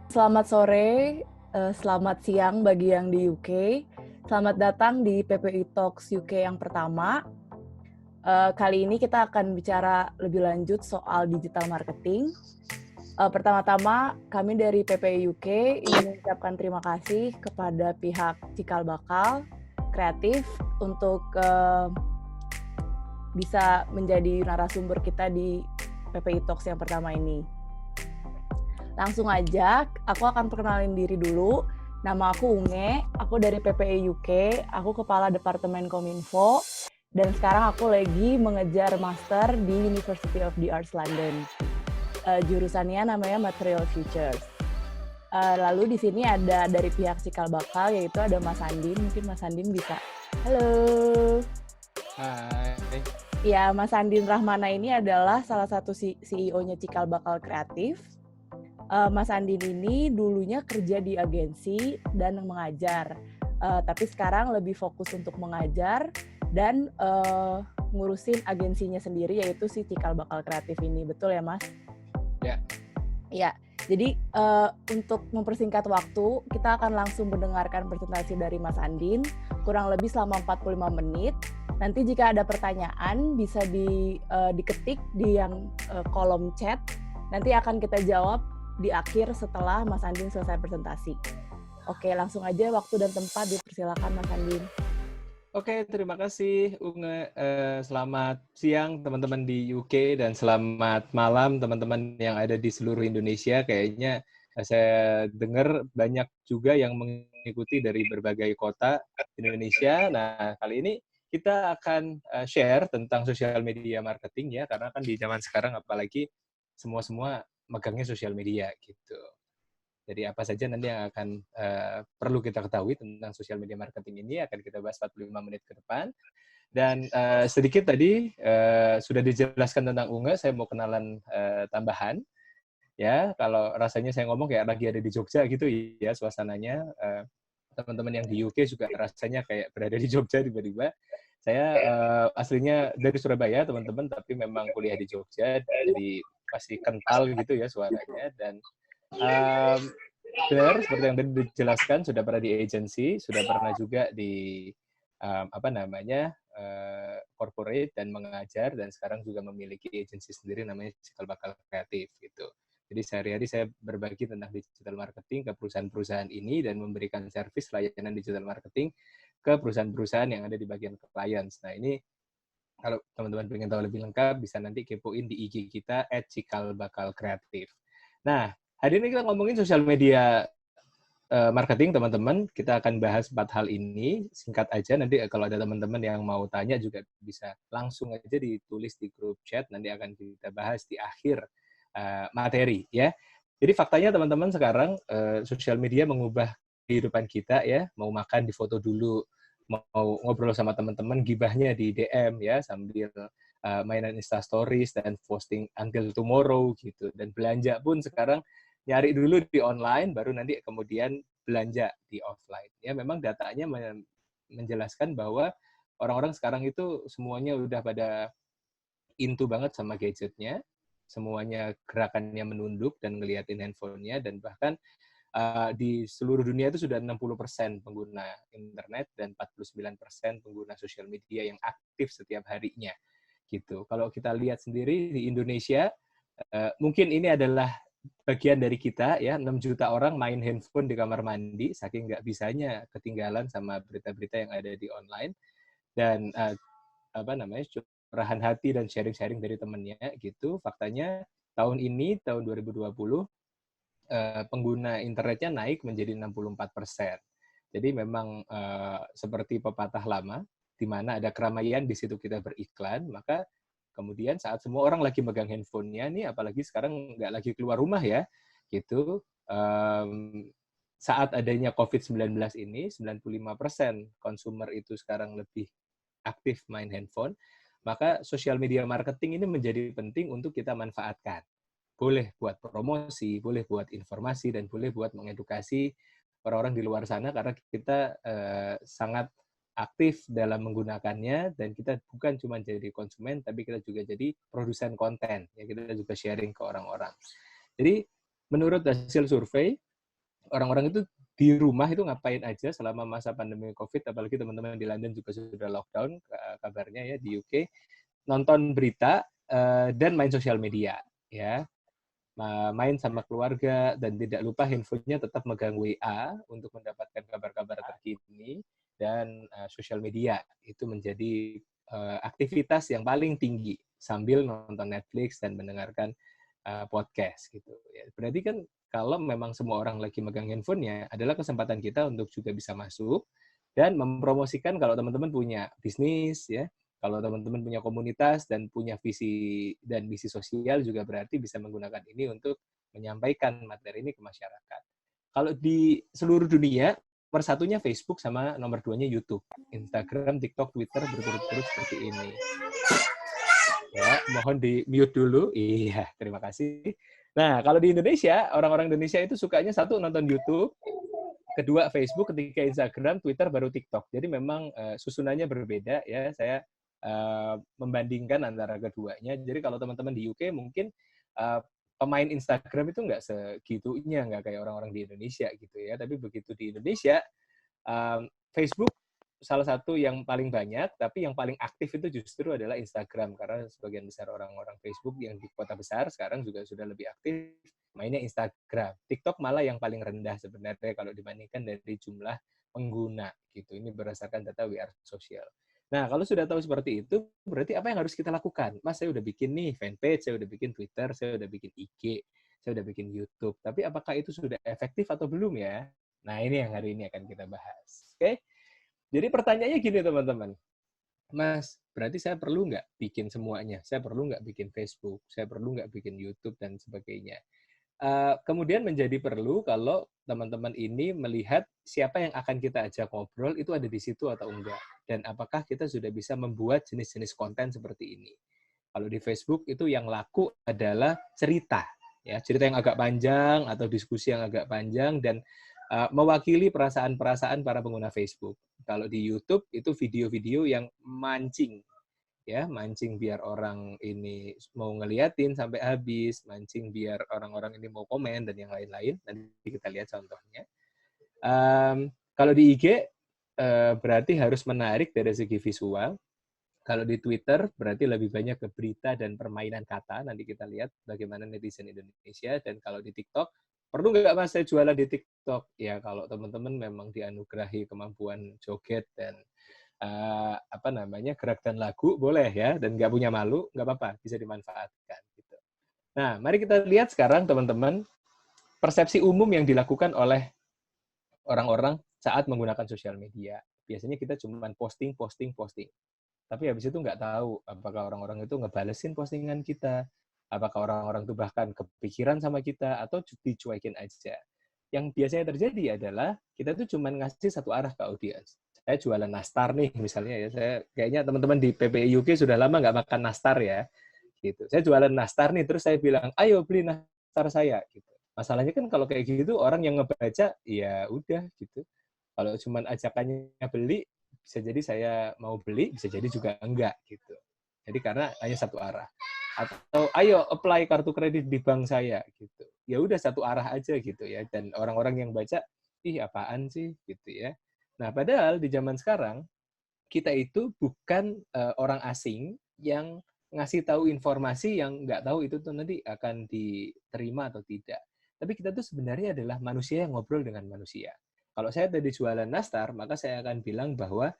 Selamat sore, selamat siang bagi yang di UK. Selamat datang di PPI Talks UK yang pertama. Kali ini kita akan bicara lebih lanjut soal digital marketing. Pertama-tama, kami dari PPI UK ingin mengucapkan terima kasih kepada pihak Cikal Bakal Kreatif untuk bisa menjadi narasumber kita di PPI Talks yang pertama ini. Langsung aja, aku akan perkenalin diri dulu. Nama aku Unge, aku dari PPI UK, aku Kepala Departemen Kominfo, dan sekarang aku lagi mengejar master di University of the Arts London. Jurusannya namanya Material Futures. Lalu di sini ada dari pihak Cikal Bakal, yaitu ada Mas Andin. Mungkin Mas Andin bisa. Halo. Hai. Ya, Mas Andin Rahmana ini adalah salah satu CEO-nya Cikal Bakal Kreatif. Mas Andin ini dulunya kerja di agensi dan mengajar, tapi sekarang lebih fokus untuk mengajar dan ngurusin agensinya sendiri, yaitu si Cikal Bakal Kreatif ini. Betul ya, Mas? Ya. Ya, jadi untuk mempersingkat waktu, kita akan langsung mendengarkan presentasi dari Mas Andin, kurang lebih selama 45 menit. Nanti jika ada pertanyaan, bisa diketik di yang kolom chat, nanti akan kita jawab di akhir setelah Mas Andin selesai presentasi. Oke, langsung aja waktu dan tempat dipersilakan Mas Andin. Oke, terima kasih Unge. Selamat siang teman-teman di UK dan selamat malam teman-teman yang ada di seluruh Indonesia. Kayaknya saya dengar banyak juga yang mengikuti dari berbagai kota Indonesia. Nah, kali ini kita akan share tentang sosial media marketing ya, karena kan di zaman sekarang apalagi semua-semua megangnya sosial media gitu. Jadi apa saja nanti yang akan perlu kita ketahui tentang sosial media marketing ini akan kita bahas 45 menit ke depan. Dan sedikit tadi sudah dijelaskan tentang Unge, saya mau kenalan tambahan. Ya, kalau rasanya saya ngomong kayak lagi ada di Jogja gitu ya suasananya. Teman-teman yang di UK juga rasanya kayak berada di Jogja tiba-tiba. Saya aslinya dari Surabaya, teman-teman, tapi memang kuliah di Jogja, jadi masih kental gitu ya suaranya. Dan benar, seperti yang tadi dijelaskan, sudah pernah di agency, sudah pernah juga di corporate dan mengajar, dan sekarang juga memiliki agency sendiri namanya Cikal Bakal Kreatif gitu. Jadi sehari-hari saya berbagi tentang digital marketing ke perusahaan-perusahaan ini dan memberikan servis layanan digital marketing ke perusahaan-perusahaan yang ada di bagian compliance. Nah ini kalau teman-teman pengen tahu lebih lengkap bisa nanti kepoin di IG kita @cikalbakalkreatif. Nah, hari ini kita ngomongin sosial media marketing, teman-teman. Kita akan bahas 4 hal ini. Singkat aja, nanti kalau ada teman-teman yang mau tanya juga bisa langsung aja ditulis di grup chat. Nanti akan kita bahas di akhir materi, ya. Jadi faktanya teman-teman sekarang sosial media mengubah kehidupan kita, ya. Mau makan di foto dulu, mau ngobrol sama teman-teman, gibahnya di DM, ya, sambil mainan Insta Stories dan posting until tomorrow, gitu. Dan belanja pun sekarang nyari dulu di online, baru nanti kemudian belanja di offline. Ya, memang datanya menjelaskan bahwa orang-orang sekarang itu semuanya udah pada into banget sama gadgetnya, semuanya gerakannya menunduk dan ngeliatin handphonenya, dan bahkan di seluruh dunia itu sudah 60% pengguna internet dan 49% pengguna sosial media yang aktif setiap harinya. Gitu. Kalau kita lihat sendiri di Indonesia, mungkin ini adalah bagian dari kita ya, 6 juta orang main handphone di kamar mandi saking nggak bisanya ketinggalan sama berita-berita yang ada di online. Dan curahan hati dan sharing-sharing dari temennya gitu. Faktanya tahun ini, tahun 2020, pengguna internetnya naik menjadi 64%. Jadi memang seperti pepatah lama, di mana ada keramaian di situ kita beriklan, maka kemudian saat semua orang lagi megang handphonenya nih, apalagi sekarang nggak lagi keluar rumah ya, gitu. Saat adanya COVID-19 ini, 95% konsumer itu sekarang lebih aktif main handphone, maka sosial media marketing ini menjadi penting untuk kita manfaatkan. Boleh buat promosi, boleh buat informasi, dan boleh buat mengedukasi orang-orang di luar sana, karena kita sangat aktif dalam menggunakannya, dan kita bukan cuma jadi konsumen, tapi kita juga jadi produsen konten. Ya, kita juga sharing ke orang-orang. Jadi, menurut hasil survei, orang-orang itu di rumah itu ngapain aja selama masa pandemi COVID, apalagi teman-teman di London juga sudah lockdown kabarnya ya di UK, nonton berita dan main sosial media ya, main sama keluarga dan tidak lupa handphonenya tetap megang WA untuk mendapatkan kabar-kabar terkini dan sosial media itu menjadi aktivitas yang paling tinggi sambil nonton Netflix dan mendengarkan podcast gitu ya. Berarti kan kalau memang semua orang lagi megang handphonenya, adalah kesempatan kita untuk juga bisa masuk dan mempromosikan kalau teman-teman punya bisnis ya, kalau teman-teman punya komunitas dan punya visi dan misi sosial juga berarti bisa menggunakan ini untuk menyampaikan materi ini ke masyarakat. Kalau di seluruh dunia, nomor satunya Facebook sama nomor duanya YouTube. Instagram, TikTok, Twitter berturut-turut seperti ini. Ya, mohon di mute dulu. Iya, terima kasih. Nah, kalau di Indonesia, orang-orang Indonesia itu sukanya satu nonton YouTube, kedua Facebook, ketiga Instagram, Twitter, baru TikTok. Jadi memang susunannya berbeda ya. Saya membandingkan antara keduanya. Jadi kalau teman-teman di UK mungkin pemain Instagram itu nggak segitunya, nggak kayak orang-orang di Indonesia gitu ya. Tapi begitu di Indonesia, Facebook salah satu yang paling banyak, tapi yang paling aktif itu justru adalah Instagram, karena sebagian besar orang-orang Facebook yang di kota besar sekarang juga sudah lebih aktif mainnya Instagram. TikTok malah yang paling rendah sebenarnya kalau dibandingkan dari jumlah pengguna gitu. Ini berdasarkan data We Are Social. Nah, kalau sudah tahu seperti itu, berarti apa yang harus kita lakukan? Mas, saya udah bikin nih fanpage, saya udah bikin Twitter, saya udah bikin IG, saya udah bikin YouTube. Tapi apakah itu sudah efektif atau belum ya? Nah, ini yang hari ini akan kita bahas. Oke? Jadi pertanyaannya gini, teman-teman. Mas, berarti saya perlu nggak bikin semuanya? Saya perlu nggak bikin Facebook? Saya perlu nggak bikin YouTube dan sebagainya? Kemudian menjadi perlu kalau teman-teman ini melihat siapa yang akan kita ajak ngobrol itu ada di situ atau enggak. Dan apakah kita sudah bisa membuat jenis-jenis konten seperti ini. Kalau di Facebook itu yang laku adalah cerita. Ya, cerita yang agak panjang atau diskusi yang agak panjang dan mewakili perasaan-perasaan para pengguna Facebook. Kalau di YouTube itu video-video yang mancing ya, mancing biar orang ini mau ngeliatin sampai habis, mancing biar orang-orang ini mau komen dan yang lain-lain. Nanti kita lihat contohnya. Kalau di IG berarti harus menarik dari segi visual. Kalau di Twitter berarti lebih banyak ke berita dan permainan kata. Nanti kita lihat bagaimana netizen Indonesia. Dan kalau di TikTok, perlu nggak Mas saya jualan di TikTok? Ya kalau teman-teman memang dianugerahi kemampuan joget dan apa namanya gerak dan lagu boleh ya, dan nggak punya malu nggak apa-apa, bisa dimanfaatkan gitu. Nah, mari kita lihat sekarang teman-teman persepsi umum yang dilakukan oleh orang-orang saat menggunakan sosial media. Biasanya kita cuma posting, posting, posting. Tapi habis itu nggak tahu apakah orang-orang itu ngebalesin postingan kita, apakah orang-orang itu bahkan kepikiran sama kita, atau dicuekin aja. Yang biasanya terjadi adalah kita tuh cuma ngasih satu arah ke audiens. Saya jualan nastar nih misalnya ya, saya kayaknya teman-teman di PPI UK sudah lama nggak makan nastar ya, gitu. Saya jualan nastar nih, terus saya bilang, ayo beli nastar saya, gitu. Masalahnya kan kalau kayak gitu orang yang ngebaca, ya udah gitu. Kalau cuma ajakannya beli, bisa jadi saya mau beli, bisa jadi juga enggak gitu. Jadi karena hanya satu arah. Atau ayo apply kartu kredit di bank saya gitu. Ya udah satu arah aja gitu ya. Dan orang-orang yang baca, ih apaan sih gitu ya. Nah, padahal di zaman sekarang kita itu bukan orang asing yang ngasih tahu informasi yang nggak tahu itu tuh nanti akan diterima atau tidak. Tapi kita tuh sebenarnya adalah manusia yang ngobrol dengan manusia. Kalau saya tadi jualan nastar, maka saya akan bilang bahwa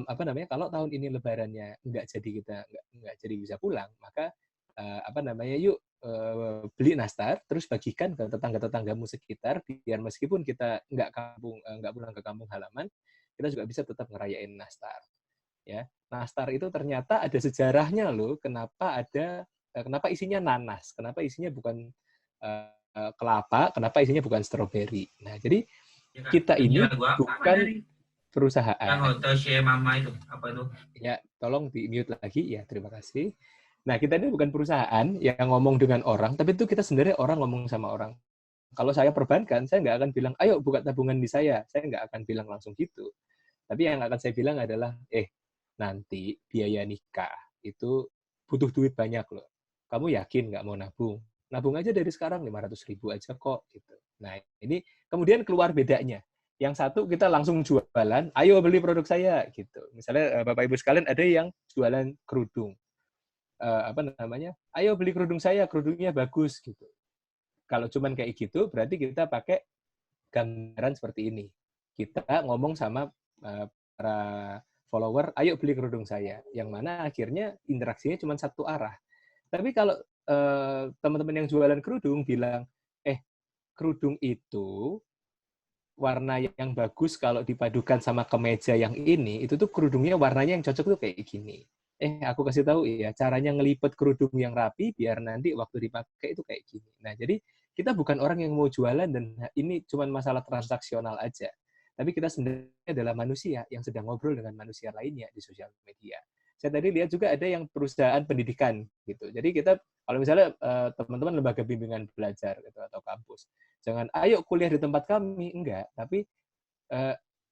apa namanya, kalau tahun ini lebarannya nggak jadi kita nggak jadi bisa pulang, maka apa namanya, yuk beli nastar, terus bagikan ke tetangga-tetanggamu sekitar, biar meskipun kita nggak pulang ke kampung halaman, kita juga bisa tetap ngerayain nastar. Ya, nastar itu ternyata ada sejarahnya loh. Kenapa isinya nanas? Kenapa isinya bukan kelapa? Kenapa isinya bukan stroberi? Nah, jadi Ya, Kak. kita Ini ini lagu apa bukan dari yang perusahaan. Hotel Shea Mama itu? Apa itu? Ya, tolong di-mute lagi. Ya, terima kasih. Nah, kita ini bukan perusahaan yang ngomong dengan orang, tapi itu kita sebenarnya orang ngomong sama orang. Kalau saya perbankan, saya nggak akan bilang, ayo buka tabungan di saya. Saya nggak akan bilang langsung gitu. Tapi yang akan saya bilang adalah, nanti biaya nikah itu butuh duit banyak loh. Kamu yakin nggak mau nabung? Nabung aja dari sekarang 500.000 aja kok. Gitu. Nah, ini kemudian keluar bedanya. Yang satu kita langsung jualan, ayo beli produk saya gitu. Misalnya Bapak Ibu sekalian ada yang jualan kerudung. Apa namanya? Ayo beli kerudung saya, kerudungnya bagus gitu. Kalau cuman kayak gitu, berarti kita pakai gambaran seperti ini. Kita ngomong sama para follower, ayo beli kerudung saya. Yang mana akhirnya interaksinya cuma satu arah. Tapi kalau teman-teman yang jualan kerudung bilang, kerudung itu warna yang bagus kalau dipadukan sama kemeja yang ini, itu tuh kerudungnya warnanya yang cocok tuh kayak gini. Aku kasih tahu ya, caranya ngelipet kerudung yang rapi biar nanti waktu dipakai itu kayak gini. Nah, jadi kita bukan orang yang mau jualan dan ini cuma masalah transaksional aja. Tapi kita sebenarnya adalah manusia yang sedang ngobrol dengan manusia lainnya di sosial media. Saya tadi lihat juga ada yang perusahaan pendidikan gitu. Jadi kita kalau misalnya teman-teman lembaga bimbingan belajar gitu atau kampus, jangan ayo kuliah di tempat kami, enggak, tapi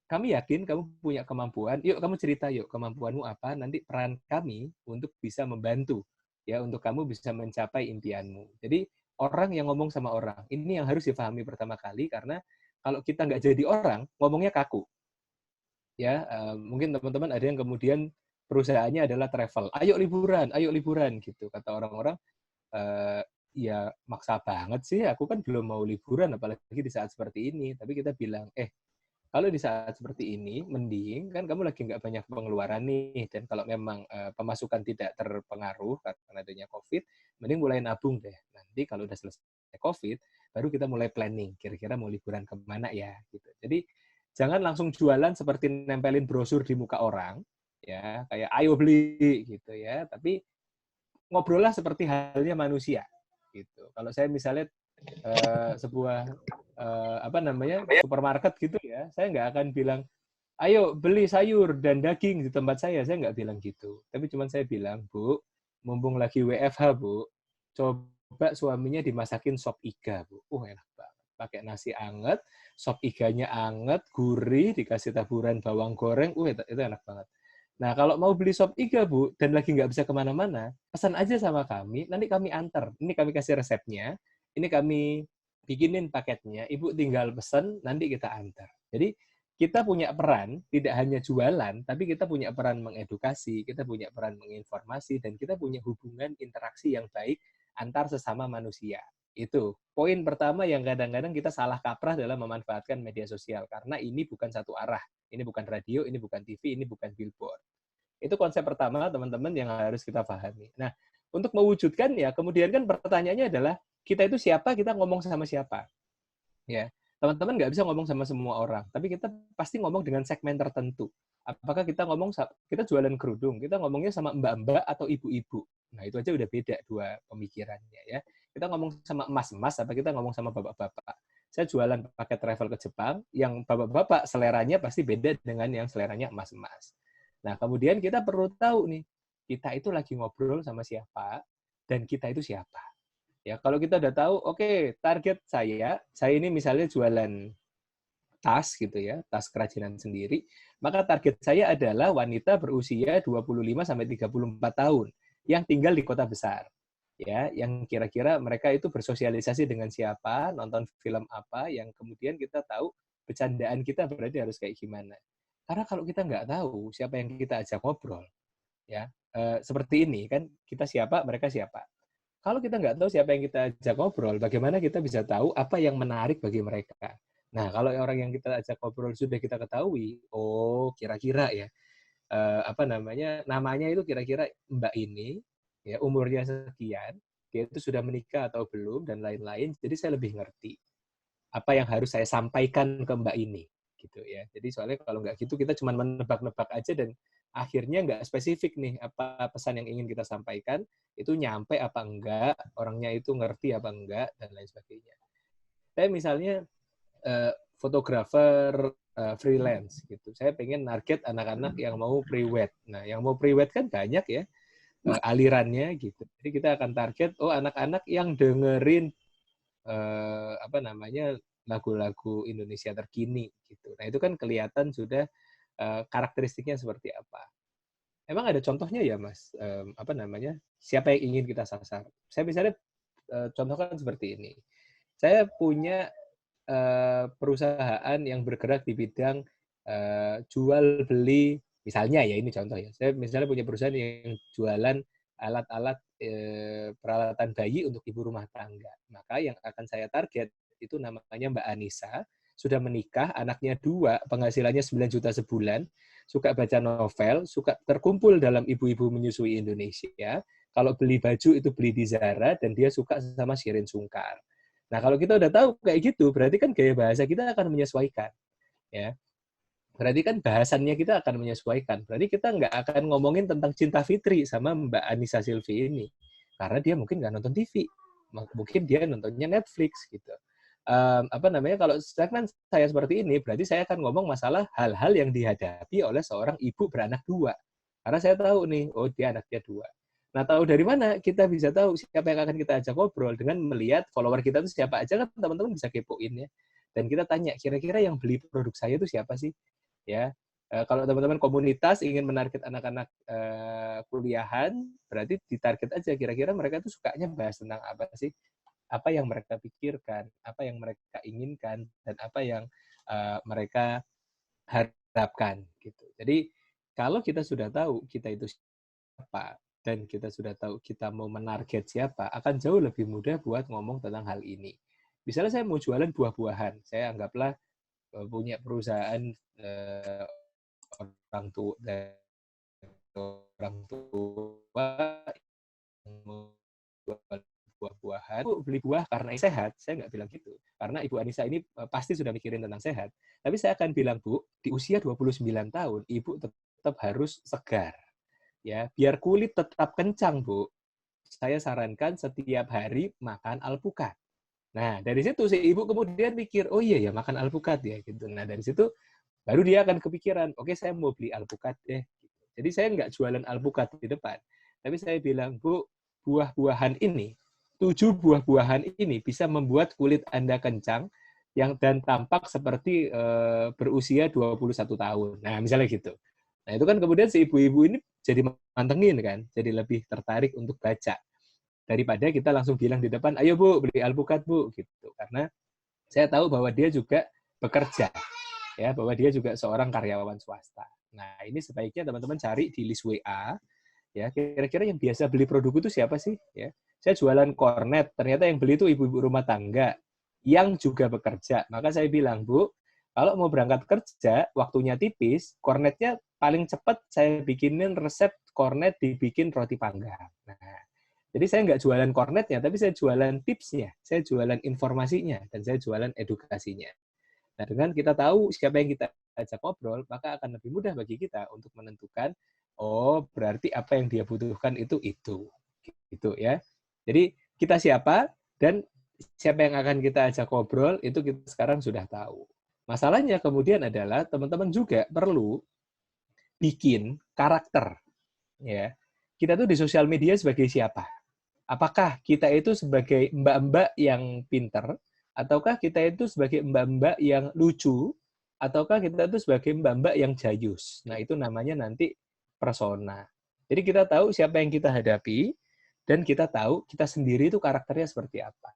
kami yakin kamu punya kemampuan, yuk kamu cerita yuk kemampuanmu apa, nanti peran kami untuk bisa membantu ya untuk kamu bisa mencapai impianmu. Jadi orang yang ngomong sama orang, ini yang harus dipahami pertama kali karena kalau kita nggak jadi orang, ngomongnya kaku. Ya, mungkin teman-teman ada yang kemudian perusahaannya adalah travel, ayo liburan gitu kata orang-orang. Ya maksa banget sih, aku kan belum mau liburan apalagi di saat seperti ini. Tapi kita bilang, kalau di saat seperti ini, mending kan kamu lagi nggak banyak pengeluaran nih, dan kalau memang pemasukan tidak terpengaruh karena adanya COVID, mending mulai nabung deh. Nanti kalau udah selesai COVID, baru kita mulai planning, kira-kira mau liburan kemana ya, gitu. Jadi jangan langsung jualan seperti nempelin brosur di muka orang, ya kayak ayo beli gitu ya. Tapi ngobrollah seperti halnya manusia. Gitu. Kalau saya misalnya sebuah supermarket gitu ya, saya nggak akan bilang, ayo beli sayur dan daging di tempat saya nggak bilang gitu. Tapi cuma saya bilang, Bu, mumpung lagi WFH, Bu, coba suaminya dimasakin sop iga, Bu. Enak banget. Pakai nasi anget, sop iganya anget, gurih, dikasih taburan bawang goreng, itu enak banget. Nah, kalau mau beli sop iga, Bu, dan lagi nggak bisa kemana-mana, pesan aja sama kami, nanti kami antar. Ini kami kasih resepnya, ini kami bikinin paketnya, Ibu tinggal pesan, nanti kita antar. Jadi, kita punya peran, tidak hanya jualan, tapi kita punya peran mengedukasi, kita punya peran menginformasi, dan kita punya hubungan interaksi yang baik antar sesama manusia. Itu poin pertama yang kadang-kadang kita salah kaprah dalam memanfaatkan media sosial, karena ini bukan satu arah. Ini bukan radio, ini bukan TV, ini bukan billboard. Itu konsep pertama, teman-teman, yang harus kita pahami. Nah, untuk mewujudkan ya, kemudian kan pertanyaannya adalah, kita itu siapa, kita ngomong sama siapa. Ya, teman-teman nggak bisa ngomong sama semua orang, tapi kita pasti ngomong dengan segmen tertentu. Apakah kita kita jualan kerudung, kita ngomongnya sama mbak-mbak atau ibu-ibu. Nah, itu aja udah beda dua pemikirannya ya. Kita ngomong sama emas-emas, apa kita ngomong sama bapak-bapak. Saya jualan paket travel ke Jepang, yang bapak-bapak seleranya pasti beda dengan yang seleranya emas-emas. Nah, kemudian kita perlu tahu nih, kita itu lagi ngobrol sama siapa, dan kita itu siapa. Ya, kalau kita udah tahu, oke, target saya ini misalnya jualan tas gitu ya, tas kerajinan sendiri, maka target saya adalah wanita berusia 25-34 tahun yang tinggal di kota besar. Ya, yang kira-kira mereka itu bersosialisasi dengan siapa, nonton film apa, yang kemudian kita tahu bercandaan kita berarti harus kayak gimana. Karena kalau kita nggak tahu siapa yang kita ajak ngobrol, ya seperti ini kan, kita siapa, mereka siapa. Kalau kita nggak tahu siapa yang kita ajak ngobrol, bagaimana kita bisa tahu apa yang menarik bagi mereka. Nah, kalau orang yang kita ajak ngobrol sudah kita ketahui, kira-kira ya, namanya itu kira-kira Mbak ini, ya umurnya sekian, dia itu sudah menikah atau belum dan lain-lain. Jadi saya lebih ngerti apa yang harus saya sampaikan ke Mbak ini, gitu ya. Jadi soalnya kalau nggak gitu kita cuma menebak-nebak aja dan akhirnya nggak spesifik nih apa pesan yang ingin kita sampaikan, itu nyampe apa enggak, orangnya itu ngerti apa enggak dan lain sebagainya. Saya misalnya fotografer freelance gitu. Saya pengen target anak-anak yang mau pre-wed. Nah, yang mau pre-wed kan banyak ya alirannya gitu. Jadi kita akan target anak-anak yang dengerin lagu-lagu Indonesia terkini gitu. Nah, itu kan kelihatan sudah karakteristiknya seperti apa. Emang ada contohnya ya, Mas? Siapa yang ingin kita sasar? Saya misalnya contohkan seperti ini. Saya punya perusahaan yang bergerak di bidang jual beli, misalnya ya ini contoh ya, saya misalnya punya perusahaan yang jualan alat-alat peralatan bayi untuk ibu rumah tangga. Maka yang akan saya target itu namanya Mbak Anissa, sudah menikah, anaknya 2, penghasilannya 9 juta sebulan, suka baca novel, suka terkumpul dalam ibu-ibu menyusui Indonesia. Kalau beli baju itu beli di Zara, dan dia suka sama Shirin Sungkar. Nah, kalau kita udah tahu kayak gitu, berarti kan gaya bahasa kita akan menyesuaikan. Ya. Berarti kan bahasannya kita akan menyesuaikan. Berarti kita nggak akan ngomongin tentang Cinta Fitri sama Mbak Anissa Silvi ini. Karena dia mungkin nggak nonton TV. Mungkin dia nontonnya Netflix gitu. Kalau segmen saya seperti ini, berarti saya akan ngomong masalah hal-hal yang dihadapi oleh seorang ibu beranak 2. Karena saya tahu nih, oh dia anaknya 2. Nah, tahu dari mana? Kita bisa tahu siapa yang akan kita ajak ngobrol dengan melihat follower kita itu siapa aja, kan teman-teman bisa kepoin ya. Dan kita tanya, kira-kira yang beli produk saya itu siapa sih? Ya, kalau teman-teman komunitas ingin menarget anak-anak kuliahan, berarti ditarget aja kira-kira mereka itu sukanya bahas tentang apa sih? Apa yang mereka pikirkan, apa yang mereka inginkan, dan apa yang mereka harapkan gitu. Jadi kalau kita sudah tahu kita itu siapa, dan kita sudah tahu kita mau menarget siapa, akan jauh lebih mudah buat ngomong tentang hal ini. Misalnya saya mau jualan buah-buahan, saya anggaplah punya perusahaan orang tua buah-buahan, beli buah karena sehat, saya nggak bilang gitu. Karena Ibu Anissa ini pasti sudah mikirin tentang sehat. Tapi saya akan bilang, Bu, di usia 29 tahun, Ibu tetap harus segar. Ya, biar kulit tetap kencang, Bu. Saya sarankan setiap hari makan alpukat. Nah, dari situ si ibu kemudian mikir, oh iya ya makan alpukat ya gitu. Nah, dari situ baru dia akan kepikiran, oke saya mau beli alpukat deh. Jadi saya nggak jualan alpukat di depan. Tapi saya bilang, Bu, buah-buahan ini, 7 buah-buahan ini bisa membuat kulit Anda kencang dan tampak seperti berusia 21 tahun. Nah, misalnya gitu. Nah, itu kan kemudian si ibu-ibu ini jadi mantengin kan, jadi lebih tertarik untuk baca. Daripada kita langsung bilang di depan, ayo Bu, beli alpukat Bu, gitu. Karena saya tahu bahwa dia juga bekerja, ya, bahwa dia juga seorang karyawan swasta. Nah, ini sebaiknya teman-teman cari di list WA, ya, kira-kira yang biasa beli produk itu siapa sih? Ya, saya jualan kornet, ternyata yang beli itu ibu-ibu rumah tangga yang juga bekerja. Maka saya bilang, Bu, kalau mau berangkat kerja, waktunya tipis, kornetnya paling cepat saya bikinin resep kornet dibikin roti panggang. Nah, jadi saya nggak jualan kornetnya, tapi saya jualan tipsnya, saya jualan informasinya, dan saya jualan edukasinya. Nah, dengan kita tahu siapa yang kita ajak ngobrol, maka akan lebih mudah bagi kita untuk menentukan, oh berarti apa yang dia butuhkan itu. Gitu ya. Jadi kita siapa dan siapa yang akan kita ajak ngobrol, itu kita sekarang sudah tahu. Masalahnya kemudian adalah teman-teman juga perlu bikin karakter. Ya, kita tuh di sosial media sebagai siapa? Apakah kita itu sebagai mbak-mbak yang pinter, ataukah kita itu sebagai mbak-mbak yang lucu, ataukah kita itu sebagai mbak-mbak yang jayus? Nah, itu namanya nanti persona. Jadi kita tahu siapa yang kita hadapi, dan kita tahu kita sendiri itu karakternya seperti apa.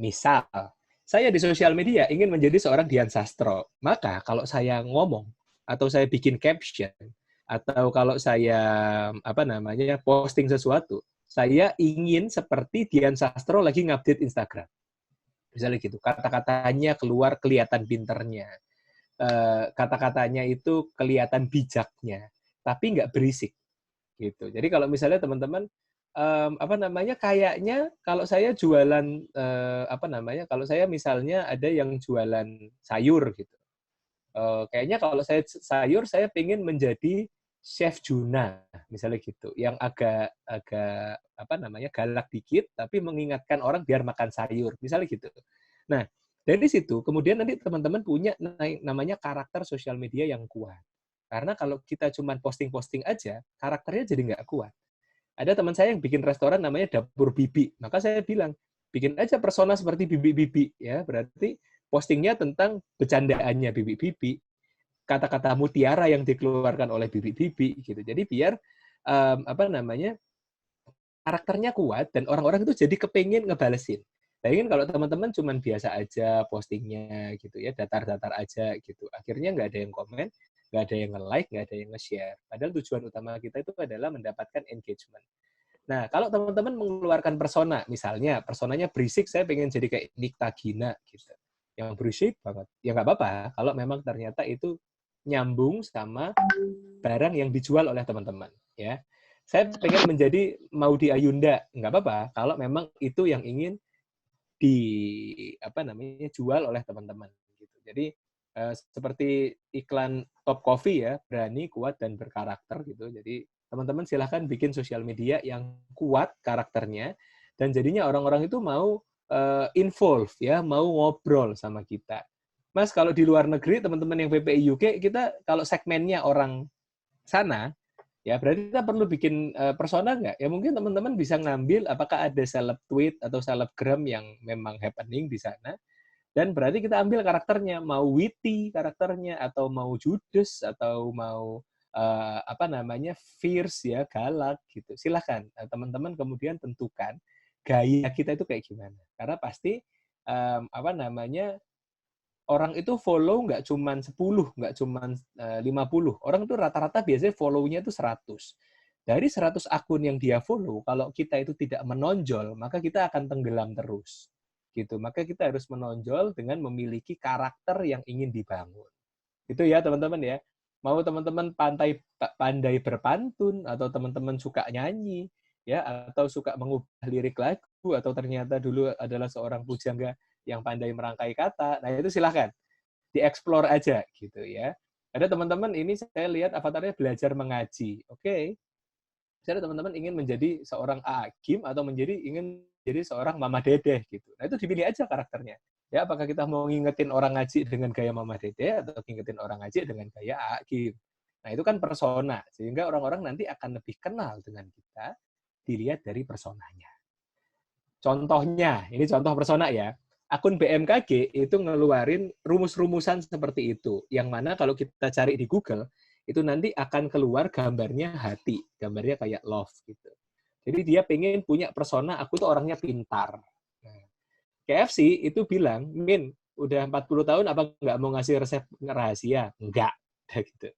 Misal, saya di sosial media ingin menjadi seorang Dian Sastro. Maka kalau saya ngomong, atau saya bikin caption, atau kalau saya posting sesuatu, saya ingin seperti Dian Sastro lagi ngupdate Instagram. Misalnya gitu, kata-katanya keluar kelihatan pinternya, kata-katanya itu kelihatan bijaknya, tapi nggak berisik. Gitu. Jadi kalau misalnya teman-teman kayaknya kalau saya jualan kalau saya misalnya ada yang jualan sayur gitu. Kayaknya kalau saya sayur, saya pengen menjadi Chef Juna, misalnya gitu, yang agak galak dikit, tapi mengingatkan orang biar makan sayur, misalnya gitu. Nah, dari situ kemudian nanti teman-teman punya namanya karakter sosial media yang kuat. Karena kalau kita cuma posting-posting aja, karakternya jadi nggak kuat. Ada teman saya yang bikin restoran namanya Dapur Bibi, maka saya bilang, bikin aja persona seperti Bibi-Bibi, ya, berarti postingnya tentang bercandaannya Bibi-Bibi, kata-kata mutiara yang dikeluarkan oleh Bibi-Bibi, gitu. Jadi biar karakternya kuat dan orang-orang itu jadi kepengen ngebalesin. Nah, ini kalau teman-teman cuman biasa aja postingnya gitu ya, datar-datar aja gitu. Akhirnya nggak ada yang komen, nggak ada yang nge-like, nggak ada yang nge-share. Padahal tujuan utama kita itu adalah mendapatkan engagement. Nah, kalau teman-teman mengeluarkan persona, misalnya personanya berisik, saya pengen jadi kayak Nikta Gina gitu. Yang berisik banget. Ya nggak apa-apa kalau memang ternyata itu nyambung sama barang yang dijual oleh teman-teman. Ya, saya pengen menjadi Maudy Ayunda, nggak apa-apa kalau memang itu yang ingin jual oleh teman-teman gitu. Jadi seperti iklan Top Coffee ya, berani, kuat dan berkarakter gitu. Jadi teman-teman silahkan bikin sosial media yang kuat karakternya dan jadinya orang-orang itu mau involve ya, mau ngobrol sama kita. Mas, kalau di luar negeri teman-teman yang PPI UK, kita kalau segmennya orang sana ya berarti kita perlu bikin persona nggak? Ya mungkin teman-teman bisa ngambil apakah ada seleb tweet atau selebgram yang memang happening di sana, dan berarti kita ambil karakternya, mau witty karakternya, atau mau judes, atau mau fierce ya, galak gitu. Silahkan teman-teman kemudian tentukan gaya kita itu kayak gimana. Karena pasti orang itu follow nggak cuman 10, nggak cuman 50. Orang itu rata-rata biasanya follow-nya itu 100. Dari 100 akun yang dia follow, kalau kita itu tidak menonjol, maka kita akan tenggelam terus. Gitu. Maka kita harus menonjol dengan memiliki karakter yang ingin dibangun. Itu ya, teman-teman ya. Mau teman-teman pandai berpantun, atau teman-teman suka nyanyi, ya, atau suka mengubah lirik lagu, atau ternyata dulu adalah seorang pujangga yang pandai merangkai kata, nah itu silahkan dieksplor aja gitu ya. Ada teman-teman ini saya lihat avatarnya belajar mengaji, oke. Misalnya teman-teman ingin menjadi seorang Agim atau ingin jadi seorang Mama Dedeh gitu. Nah itu dipilih aja karakternya. Ya, apakah kita mau ngingetin orang ngaji dengan gaya Mama Dedeh atau ngingetin orang ngaji dengan gaya Agim. Nah itu kan persona, sehingga orang-orang nanti akan lebih kenal dengan kita dilihat dari personanya. Contohnya, ini contoh persona ya. Akun BMKG itu ngeluarin rumus-rumusan seperti itu. Yang mana kalau kita cari di Google, itu nanti akan keluar gambarnya hati. Gambarnya kayak love gitu. Jadi dia pengen punya persona, aku tuh orangnya pintar. Nah, KFC itu bilang, Min, udah 40 tahun apa nggak mau ngasih resep rahasia? Enggak. Gitu.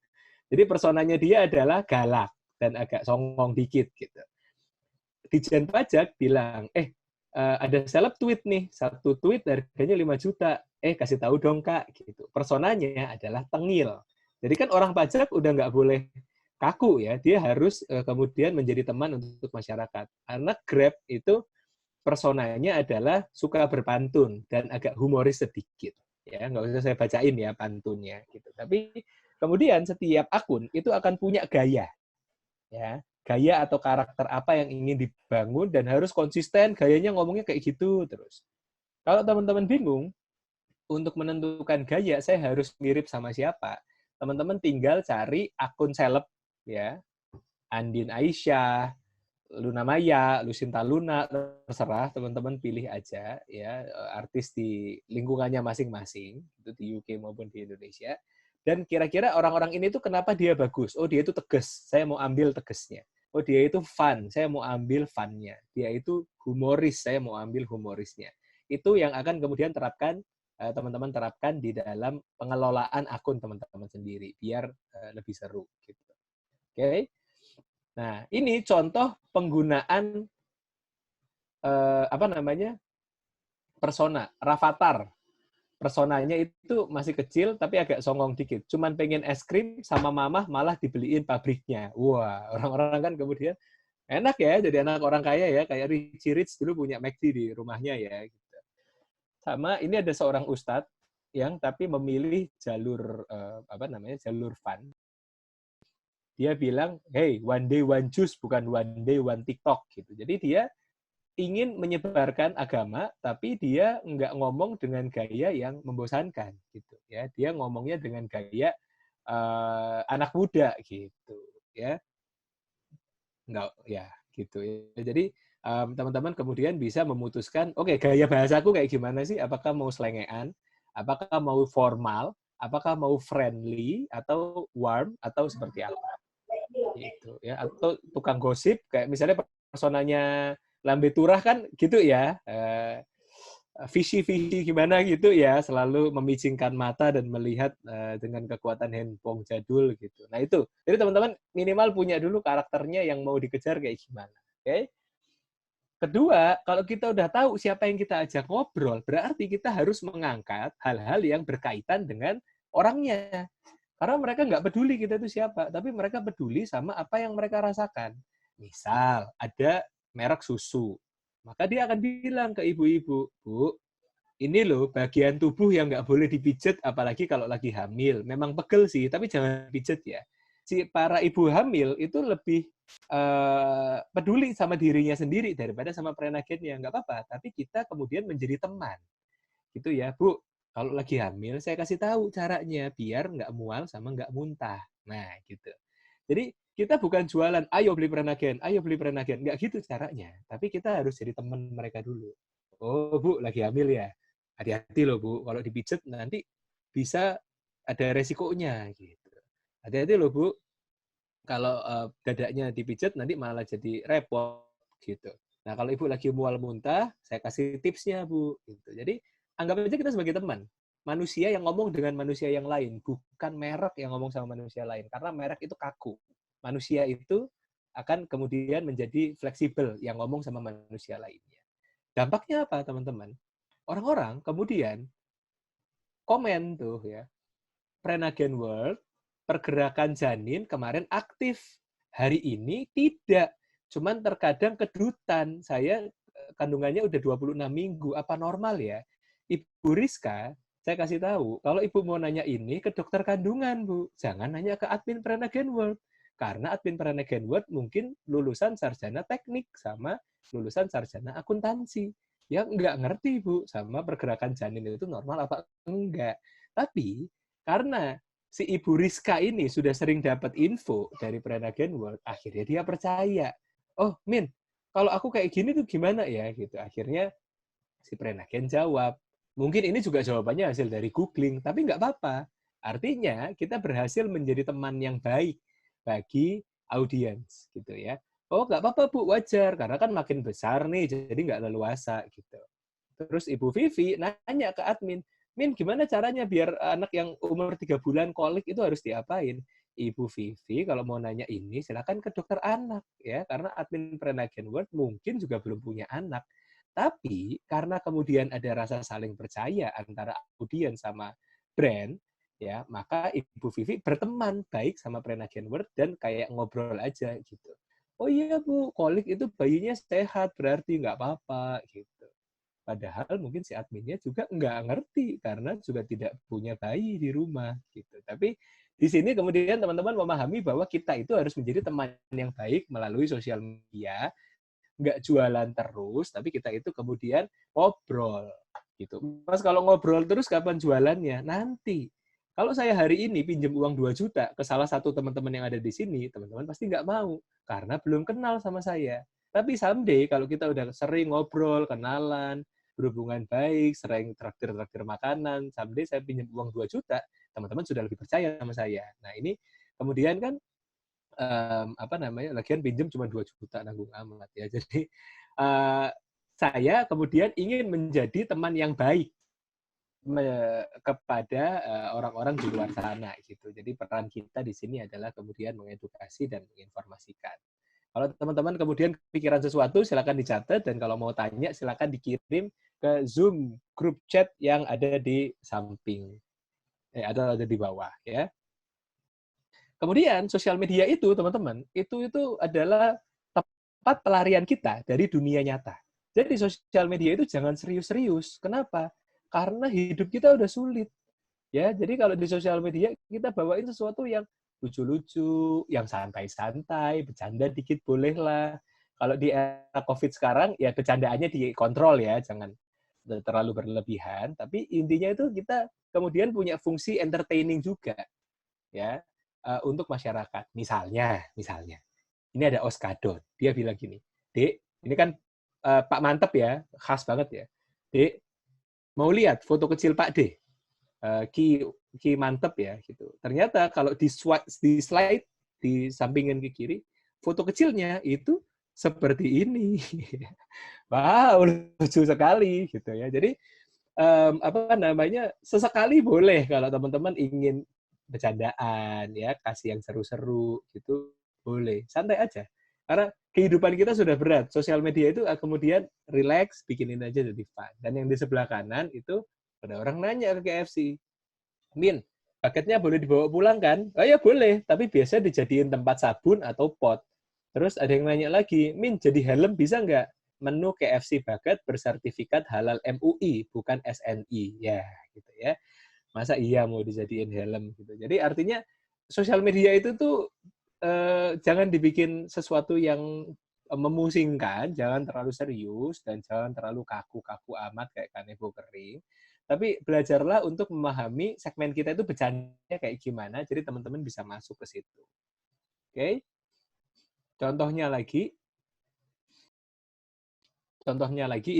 Jadi personanya dia adalah galak dan agak songong dikit. Gitu. Dijen Pajak bilang, ada seleb tweet nih, satu tweet harganya 5 juta. Kasih tahu dong Kak, gitu. Personanya adalah tengil. Jadi kan orang pajak udah nggak boleh kaku ya, dia harus kemudian menjadi teman untuk masyarakat. Karena Grab itu personanya adalah suka berpantun dan agak humoris sedikit. Ya, nggak usah saya bacain ya pantunnya gitu. Tapi kemudian setiap akun itu akan punya gaya. Ya, gaya atau karakter apa yang ingin dibangun dan harus konsisten, gayanya ngomongnya kayak gitu terus. Kalau teman-teman bingung untuk menentukan gaya, saya harus mirip sama siapa? Teman-teman tinggal cari akun seleb ya. Andin Aisyah, Luna Maya, Lucinta Luna, terserah teman-teman pilih aja ya, artis di lingkungannya masing-masing, itu di UK maupun di Indonesia. Dan kira-kira orang-orang ini tuh kenapa dia bagus? Oh, dia itu tegas, saya mau ambil tegasnya. Oh, dia itu fun, saya mau ambil funnya. Dia itu humoris, saya mau ambil humorisnya. Itu yang akan kemudian teman-teman terapkan di dalam pengelolaan akun teman-teman sendiri, biar lebih seru. Gitu. Oke? Nah, ini contoh penggunaan persona, Rafathar. Personanya itu masih kecil tapi agak songong dikit. Cuman pengen es krim sama mamah malah dibeliin pabriknya. Wah, orang-orang kan kemudian enak ya jadi anak orang kaya ya, kayak Richie Rich dulu punya McD di rumahnya ya gitu. Sama ini ada seorang ustadz yang tapi memilih jalur jalur fun. Dia bilang, "Hey, one day one juice bukan one day one TikTok" gitu. Jadi dia ingin menyebarkan agama, tapi dia nggak ngomong dengan gaya yang membosankan, gitu ya. Dia ngomongnya dengan gaya anak muda, gitu ya. Nggak, ya, gitu ya. Jadi teman-teman kemudian bisa memutuskan, oke, gaya bahasaku kayak gimana sih? Apakah mau selengean? Apakah mau formal? Apakah mau friendly? Atau warm? Atau seperti apa? Gitu ya. Atau tukang gosip, kayak misalnya personanya Lambe Turah kan gitu ya. visi-visi gimana gitu ya, selalu memicingkan mata dan melihat dengan kekuatan handphone jadul gitu. Nah itu, jadi teman-teman minimal punya dulu karakternya yang mau dikejar kayak gimana. Oke? Kedua, kalau kita udah tahu siapa yang kita ajak ngobrol, berarti kita harus mengangkat hal-hal yang berkaitan dengan orangnya. Karena mereka nggak peduli kita itu siapa, tapi mereka peduli sama apa yang mereka rasakan. Misal, ada merek susu. Maka dia akan bilang ke ibu-ibu, Bu, ini loh bagian tubuh yang nggak boleh dipijet, apalagi kalau lagi hamil. Memang pegel sih, tapi jangan pijet ya. Si para ibu hamil itu lebih peduli sama dirinya sendiri daripada sama prenagennya. Nggak apa-apa, tapi kita kemudian menjadi teman. Gitu ya, Bu. Kalau lagi hamil, saya kasih tahu caranya biar nggak mual sama nggak muntah. Nah, gitu. Jadi kita bukan jualan, ayo beli Prenagen, ayo beli Prenagen. Nggak gitu caranya. Tapi kita harus jadi teman mereka dulu. Oh, Bu, lagi hamil ya? Hati-hati loh, Bu. Kalau dipijet nanti bisa ada resikonya. Gitu. Hati-hati loh, Bu. Kalau dadanya dipijet nanti malah jadi repot. Gitu. Nah, kalau Ibu lagi mual muntah, saya kasih tipsnya, Bu. Gitu. Jadi, anggap aja kita sebagai teman. Manusia yang ngomong dengan manusia yang lain, bukan merek yang ngomong sama manusia lain. Karena merek itu kaku. Manusia itu akan kemudian menjadi fleksibel yang ngomong sama manusia lainnya. Dampaknya apa, teman-teman? Orang-orang kemudian komen tuh ya, Prenagen World, pergerakan janin kemarin aktif. Hari ini tidak. Cuman terkadang kedutan. Saya kandungannya udah 26 minggu. Apa normal ya? Ibu Rizka, saya kasih tahu, kalau Ibu mau nanya ini ke dokter kandungan, Bu. Jangan nanya ke admin Prenagen World. Karena admin Prenagen World mungkin lulusan sarjana teknik sama lulusan sarjana akuntansi. Ya nggak ngerti, Bu, sama pergerakan janin itu normal apa enggak. Tapi karena si Ibu Rizka ini sudah sering dapat info dari Prenagen World, akhirnya dia percaya. Oh, Min, kalau aku kayak gini tuh gimana ya? Gitu. Akhirnya si Prenagen jawab. Mungkin ini juga jawabannya hasil dari googling, tapi nggak apa-apa. Artinya kita berhasil menjadi teman yang baik bagi audiens, gitu ya. Oh, nggak apa-apa, Bu, wajar. Karena kan makin besar nih, jadi nggak leluasa, gitu. Terus Ibu Vivi nanya ke admin, Min, gimana caranya biar anak yang umur 3 bulan kolik itu harus diapain? Ibu Vivi, kalau mau nanya ini, silakan ke dokter anak. Ya, karena admin Prenagen World mungkin juga belum punya anak. Tapi, karena kemudian ada rasa saling percaya antara audiens sama brand, ya, maka Ibu Vivi berteman baik sama Prenagen World dan kayak ngobrol aja gitu. Oh iya, Bu, kolik itu bayinya sehat, berarti nggak apa-apa, gitu. Padahal mungkin si adminnya juga nggak ngerti karena juga tidak punya bayi di rumah gitu. Tapi di sini kemudian teman-teman memahami bahwa kita itu harus menjadi teman yang baik melalui sosial media, nggak jualan terus, tapi kita itu kemudian ngobrol gitu. Mas kalau ngobrol terus kapan jualannya? Nanti. Kalau saya hari ini pinjam uang 2 juta ke salah satu teman-teman yang ada di sini, teman-teman pasti nggak mau karena belum kenal sama saya. Tapi someday kalau kita udah sering ngobrol, kenalan, berhubungan baik, sering traktir-traktir makanan, someday saya pinjam uang 2 juta, teman-teman sudah lebih percaya sama saya. Nah, ini kemudian kan apa namanya? Lagian pinjam cuma 2 juta nanggung amat ya. Jadi saya kemudian ingin menjadi teman yang baik kepada orang-orang di luar sana gitu. Jadi peran kita di sini adalah kemudian mengedukasi dan menginformasikan. Kalau teman-teman kemudian pikiran sesuatu, silakan dicatat, dan kalau mau tanya, silakan dikirim ke Zoom grup chat yang ada di samping, ada di bawah, ya. Kemudian sosial media itu, teman-teman, itu adalah tempat pelarian kita dari dunia nyata. Jadi sosial media itu jangan serius-serius. Kenapa? Karena hidup kita udah sulit. Ya, jadi kalau di sosial media kita bawain sesuatu yang lucu-lucu, yang santai-santai, bercanda dikit boleh lah. Kalau di era COVID sekarang, ya bercandaannya dikontrol ya, jangan terlalu berlebihan. Tapi intinya itu kita kemudian punya fungsi entertaining juga, ya, untuk masyarakat. Misalnya, ini ada Oskadon, dia bilang gini, Dek, ini kan Pak Mantep ya, khas banget ya. Dek, mau lihat foto kecil Pak D? Ki Mantep ya gitu. Ternyata kalau di slide di sampingin ke kiri, foto kecilnya itu seperti ini. Wow, lucu sekali gitu ya. Jadi apa namanya, sesekali boleh kalau teman-teman ingin bercandaan ya, kasih yang seru-seru gitu, boleh. Santai aja. Karena kehidupan kita sudah berat. Sosial media itu kemudian relax, bikinin aja jadi fun. Dan yang di sebelah kanan itu ada orang nanya ke KFC, "Min, paketnya boleh dibawa pulang kan?" "Oh ya boleh, tapi biasa dijadiin tempat sabun atau pot." Terus ada yang nanya lagi, "Min, jadi helm bisa nggak?" "Menu KFC Bucket bersertifikat halal MUI, bukan SNI." Ya, gitu ya. Masa iya mau dijadiin helm gitu. Jadi artinya sosial media itu tuh jangan dibikin sesuatu yang memusingkan, jangan terlalu serius dan jangan terlalu kaku-kaku amat kayak kanebo kering. Tapi belajarlah untuk memahami segmen kita itu bercandanya kayak gimana, jadi teman-teman bisa masuk ke situ. Oke? Contohnya lagi,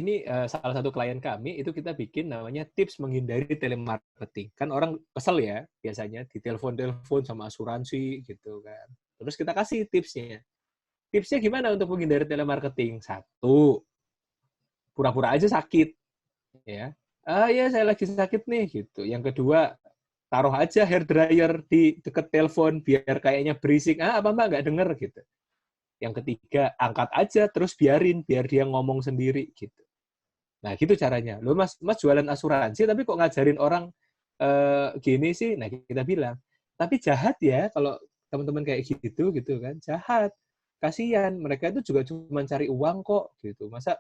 ini salah satu klien kami itu kita bikin namanya tips menghindari telemarketing. Kan orang kesel ya biasanya ditelepon-telepon sama asuransi gitu kan. Terus kita kasih tipsnya. Tipsnya gimana untuk menghindari telemarketing? Satu, pura-pura aja sakit ya. "Ah ya saya lagi sakit nih," gitu. Yang kedua, taruh aja hair dryer di deket telepon biar kayaknya berisik. "Ah apa Mbak nggak denger," gitu. Yang ketiga, angkat aja terus biarin biar dia ngomong sendiri gitu. Nah, gitu caranya. Loh Mas, jualan asuransi tapi kok ngajarin orang gini sih? Nah, kita bilang, tapi jahat ya kalau teman-teman kayak gitu kan, jahat. Kasihan, mereka itu juga cuma cari uang kok gitu. Masa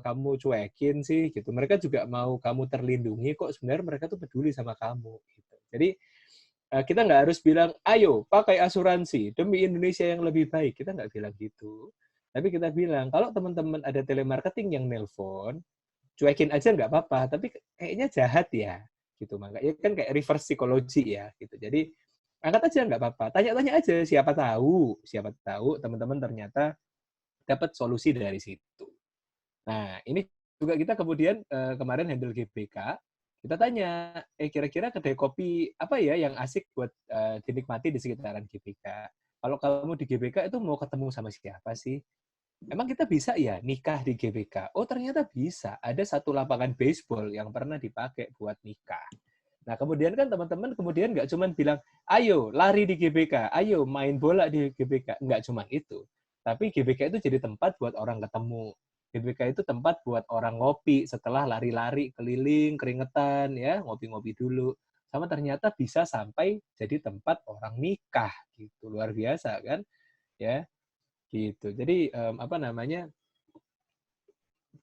kamu cuekin sih gitu. Mereka juga mau kamu terlindungi kok, sebenarnya mereka tuh peduli sama kamu gitu. Jadi kita nggak harus bilang, ayo pakai asuransi demi Indonesia yang lebih baik. Kita nggak bilang gitu. Tapi kita bilang, kalau teman-teman ada telemarketing yang nelpon, cuekin aja nggak apa-apa. Tapi kayaknya jahat ya. Gitu. Makanya kan kayak reverse psychology ya. Gitu. Jadi angkat aja nggak apa-apa. Tanya-tanya aja, siapa tahu teman-teman ternyata dapat solusi dari situ. Nah, ini juga kita kemudian kemarin handle GBK, kita tanya, kira-kira kedai kopi apa ya yang asik buat dinikmati di sekitaran GBK? Kalau kamu di GBK itu mau ketemu sama siapa sih? Emang kita bisa ya nikah di GBK? Oh, ternyata bisa. Ada satu lapangan baseball yang pernah dipakai buat nikah. Nah, kemudian kan teman-teman kemudian nggak cuma bilang, ayo lari di GBK, ayo main bola di GBK. Nggak cuma itu. Tapi GBK itu jadi tempat buat orang ketemu. GBK itu tempat buat orang ngopi setelah lari-lari keliling, keringetan, ya ngopi-ngopi dulu. Sama ternyata bisa sampai jadi tempat orang nikah gitu. Luar biasa kan? Ya, gitu. Jadi apa namanya?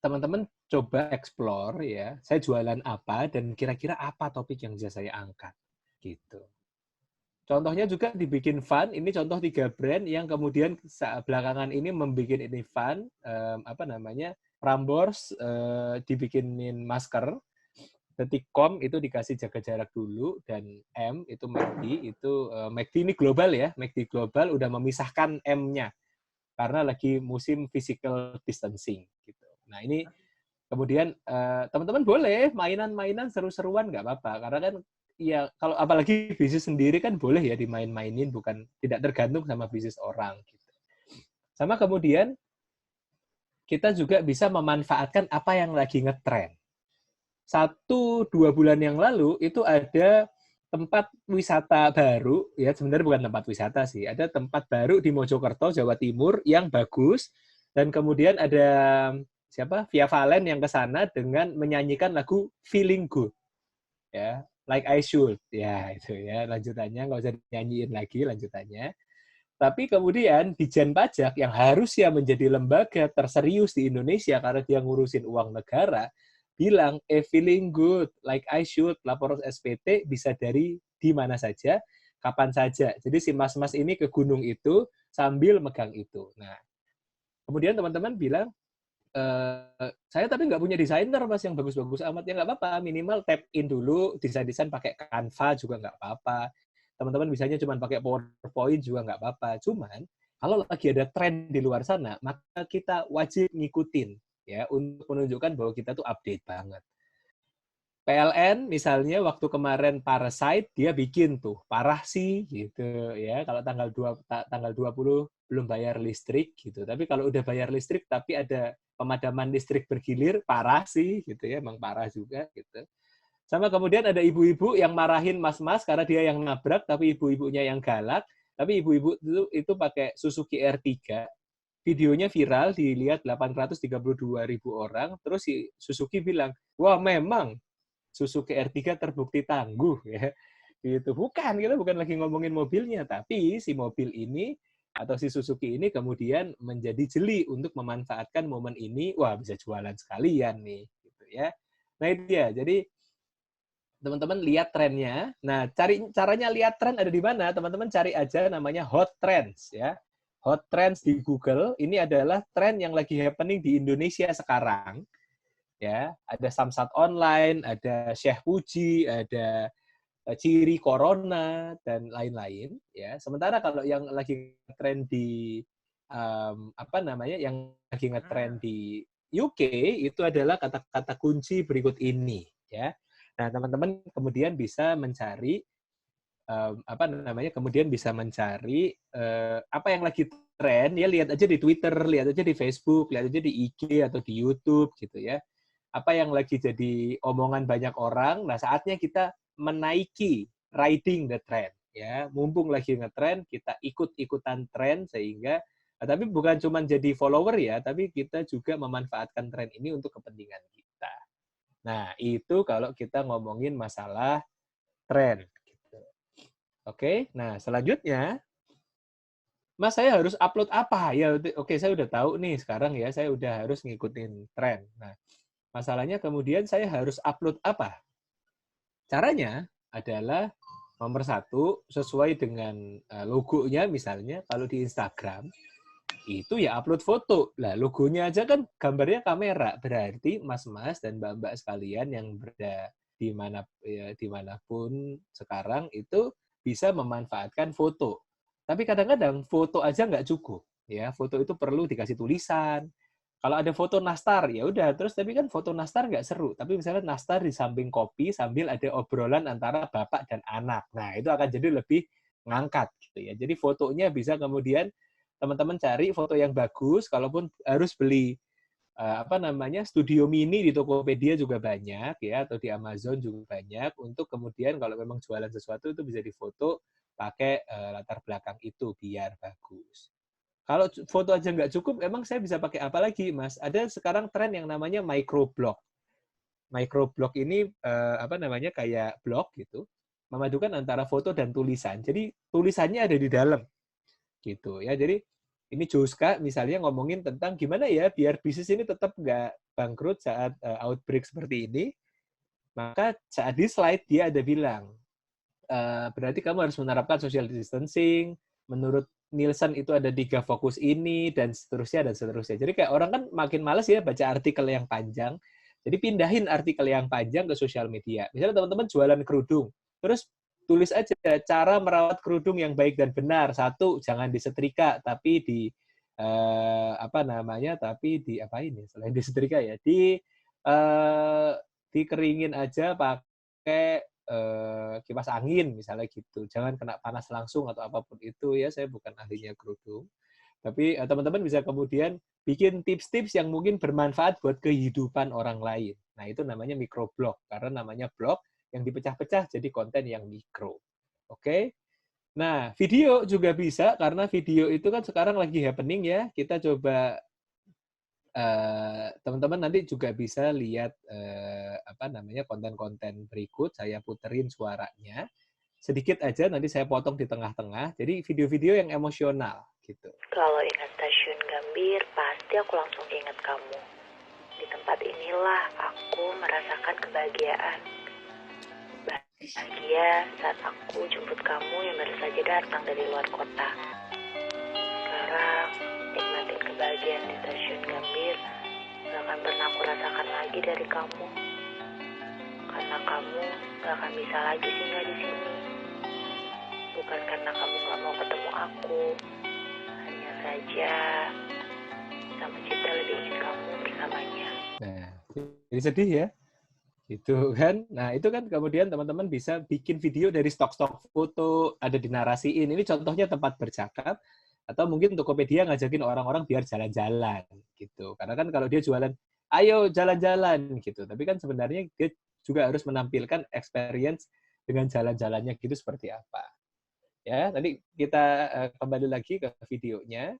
Teman-teman coba explore ya, saya jualan apa dan kira-kira apa topik yang bisa saya angkat gitu. Contohnya juga dibikin fun, ini contoh 3 brand yang kemudian belakangan ini membuat ini fun, apa namanya, Prambors dibikinin masker, Detikcom itu dikasih jaga jarak dulu, dan M itu McD, itu McD ini global ya, McD global udah memisahkan M-nya karena lagi musim physical distancing gitu. Nah ini kemudian teman-teman boleh mainan-mainan seru-seruan nggak apa-apa, karena kan ya kalau apalagi bisnis sendiri kan boleh ya dimain-mainin, bukan tidak tergantung sama bisnis orang gitu. Sama kemudian kita juga bisa memanfaatkan apa yang lagi ngetren. 1-2 bulan yang lalu itu ada tempat wisata baru, ya sebenarnya bukan tempat wisata sih, ada tempat baru di Mojokerto, Jawa Timur yang bagus, dan kemudian ada siapa? Via Valen yang ke sana dengan menyanyikan lagu Feeling Good. Ya, Like I Should. Ya, itu ya lanjutannya, nggak usah nyanyiin lagi lanjutannya. Tapi kemudian Dijen Pajak yang harusnya menjadi lembaga terserius di Indonesia karena dia ngurusin uang negara, bilang, feeling good, like I should, lapor SPT bisa dari di mana saja, kapan saja. Jadi si mas-mas ini ke gunung itu sambil megang itu. Nah, kemudian teman-teman bilang, saya tapi nggak punya desainer mas yang bagus-bagus amat. Ya nggak apa-apa, minimal tap in dulu, desain-desain pakai Canva juga nggak apa-apa. Teman-teman bisanya cuma pakai PowerPoint juga nggak apa-apa. Cuman, kalau lagi ada tren di luar sana, maka kita wajib ngikutin ya untuk menunjukkan bahwa kita tuh update banget. PLN misalnya waktu kemarin Parasite dia bikin tuh parah sih gitu ya, kalau tanggal 20 belum bayar listrik gitu. Tapi kalau udah bayar listrik tapi ada pemadaman listrik bergilir, parah sih gitu ya, emang parah juga gitu. Sama kemudian ada ibu-ibu yang marahin mas-mas karena dia yang nabrak, tapi ibu-ibunya yang galak. Tapi ibu-ibu itu pakai Suzuki R3. Videonya viral, dilihat 832.000 orang. Terus si Suzuki bilang, wah memang Suzuki R3 terbukti tangguh. Ya. Gitu. Bukan, kita bukan lagi ngomongin mobilnya. Tapi si mobil ini, atau si Suzuki ini kemudian menjadi jeli untuk memanfaatkan momen ini. Wah, bisa jualan sekalian nih. Gitu ya. Nah itu dia. Jadi, teman-teman lihat trennya. Nah, caranya lihat tren ada di mana? Teman-teman cari aja namanya Hot Trends ya. Hot Trends di Google ini adalah tren yang lagi happening di Indonesia sekarang. Ya, ada Samsat Online, ada Syekh Puji, ada Ciri Corona dan lain-lain ya. Sementara kalau yang lagi ngetren di yang lagi ngetren di UK itu adalah kata-kata kunci berikut ini ya. Nah, teman-teman kemudian bisa mencari apa yang lagi tren, ya lihat aja di Twitter, lihat aja di Facebook, lihat aja di IG atau di YouTube gitu ya. Apa yang lagi jadi omongan banyak orang, nah saatnya kita menaiki, riding the trend ya. Mumpung lagi ngetren, kita ikut-ikutan tren sehingga tapi bukan cuma jadi follower ya, tapi kita juga memanfaatkan tren ini untuk kepentingan kita. Nah, itu kalau kita ngomongin masalah tren. Gitu. Oke, nah selanjutnya, Mas, saya harus upload apa? Ya, oke, saya udah tahu nih sekarang ya, saya udah harus ngikutin tren. Nah, masalahnya kemudian saya harus upload apa? Caranya adalah nomor satu, sesuai dengan logonya misalnya, kalau di Instagram, itu ya upload foto. Lah, logonya aja kan gambarnya kamera. Berarti mas-mas dan mbak-mbak sekalian yang berada dimanapun sekarang itu bisa memanfaatkan foto. Tapi kadang-kadang foto aja nggak cukup. Ya, foto itu perlu dikasih tulisan. Kalau ada foto nastar, ya udah. Terus tapi kan foto nastar nggak seru. Tapi misalnya nastar di samping kopi sambil ada obrolan antara bapak dan anak. Nah, itu akan jadi lebih ngangkat. Gitu ya. Jadi fotonya bisa kemudian teman-teman cari foto yang bagus, kalaupun harus beli studio mini di Tokopedia juga banyak ya, atau di Amazon juga banyak, untuk kemudian kalau memang jualan sesuatu itu bisa difoto pakai latar belakang itu biar bagus. Kalau foto aja nggak cukup, emang saya bisa pakai apa lagi, Mas? Ada sekarang tren yang namanya microblog. Microblog ini kayak blog gitu, memadukan antara foto dan tulisan. Jadi tulisannya ada di dalam gitu ya. Jadi ini Joska misalnya ngomongin tentang gimana ya biar bisnis ini tetap nggak bangkrut saat outbreak seperti ini. Maka saat di slide dia ada bilang, berarti kamu harus menerapkan social distancing, menurut Nielsen itu ada 3 fokus ini, dan seterusnya, dan seterusnya. Jadi kayak orang kan makin males ya baca artikel yang panjang, jadi pindahin artikel yang panjang ke sosial media. Misalnya teman-teman jualan kerudung, terus tulis aja cara merawat kerudung yang baik dan benar. 1, jangan disetrika, tapi selain disetrika ya, dikeringin aja pakai kipas angin misalnya gitu. Jangan kena panas langsung atau apapun itu ya. Saya bukan ahlinya kerudung. Tapi teman-teman bisa kemudian bikin tips-tips yang mungkin bermanfaat buat kehidupan orang lain. Nah, itu namanya microblog karena namanya blog yang dipecah-pecah jadi konten yang mikro. Oke? Nah, video juga bisa karena video itu kan sekarang lagi happening ya. Kita coba teman-teman nanti juga bisa lihat konten-konten berikut, saya puterin suaranya sedikit aja, nanti saya potong di tengah-tengah, jadi video-video yang emosional gitu. Kalau ingat stasiun Gambir, pasti aku langsung ingat kamu. Di tempat inilah aku merasakan kebahagiaan. Bahagia saat aku jemput kamu yang baru saja datang dari luar kota. Sekarang nikmatin kebahagiaan di stasiun Gambir gak akan pernah aku rasakan lagi dari kamu. Karena kamu gak akan bisa lagi singgah di sini. Bukan karena kamu gak mau ketemu aku. Hanya saja Sang Pencipta lebih ingin kamu bersamanya. Nah, jadi sedih ya. Itu kan. Nah, itu kan kemudian teman-teman bisa bikin video dari stok-stok foto, ada dinarasiin. Ini contohnya tempat bercakap. Atau mungkin Tokopedia ngajakin orang-orang biar jalan-jalan gitu. Karena kan kalau dia jualan, ayo jalan-jalan gitu. Tapi kan sebenarnya dia juga harus menampilkan experience dengan jalan-jalannya gitu seperti apa. Ya, tadi kita kembali lagi ke videonya.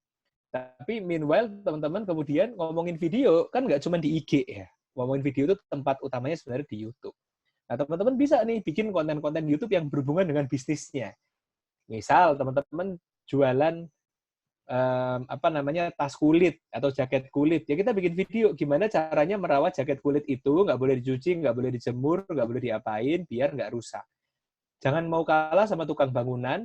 Tapi meanwhile teman-teman kemudian ngomongin video kan nggak cuma di IG ya. Ngomongin video itu tempat utamanya sebenarnya di YouTube. Nah, teman-teman bisa nih bikin konten-konten YouTube yang berhubungan dengan bisnisnya. Misal teman-teman jualan tas kulit atau jaket kulit, ya kita bikin video gimana caranya merawat jaket kulit itu, nggak boleh dicuci, nggak boleh dijemur, nggak boleh diapain biar nggak rusak. Jangan mau kalah sama tukang bangunan.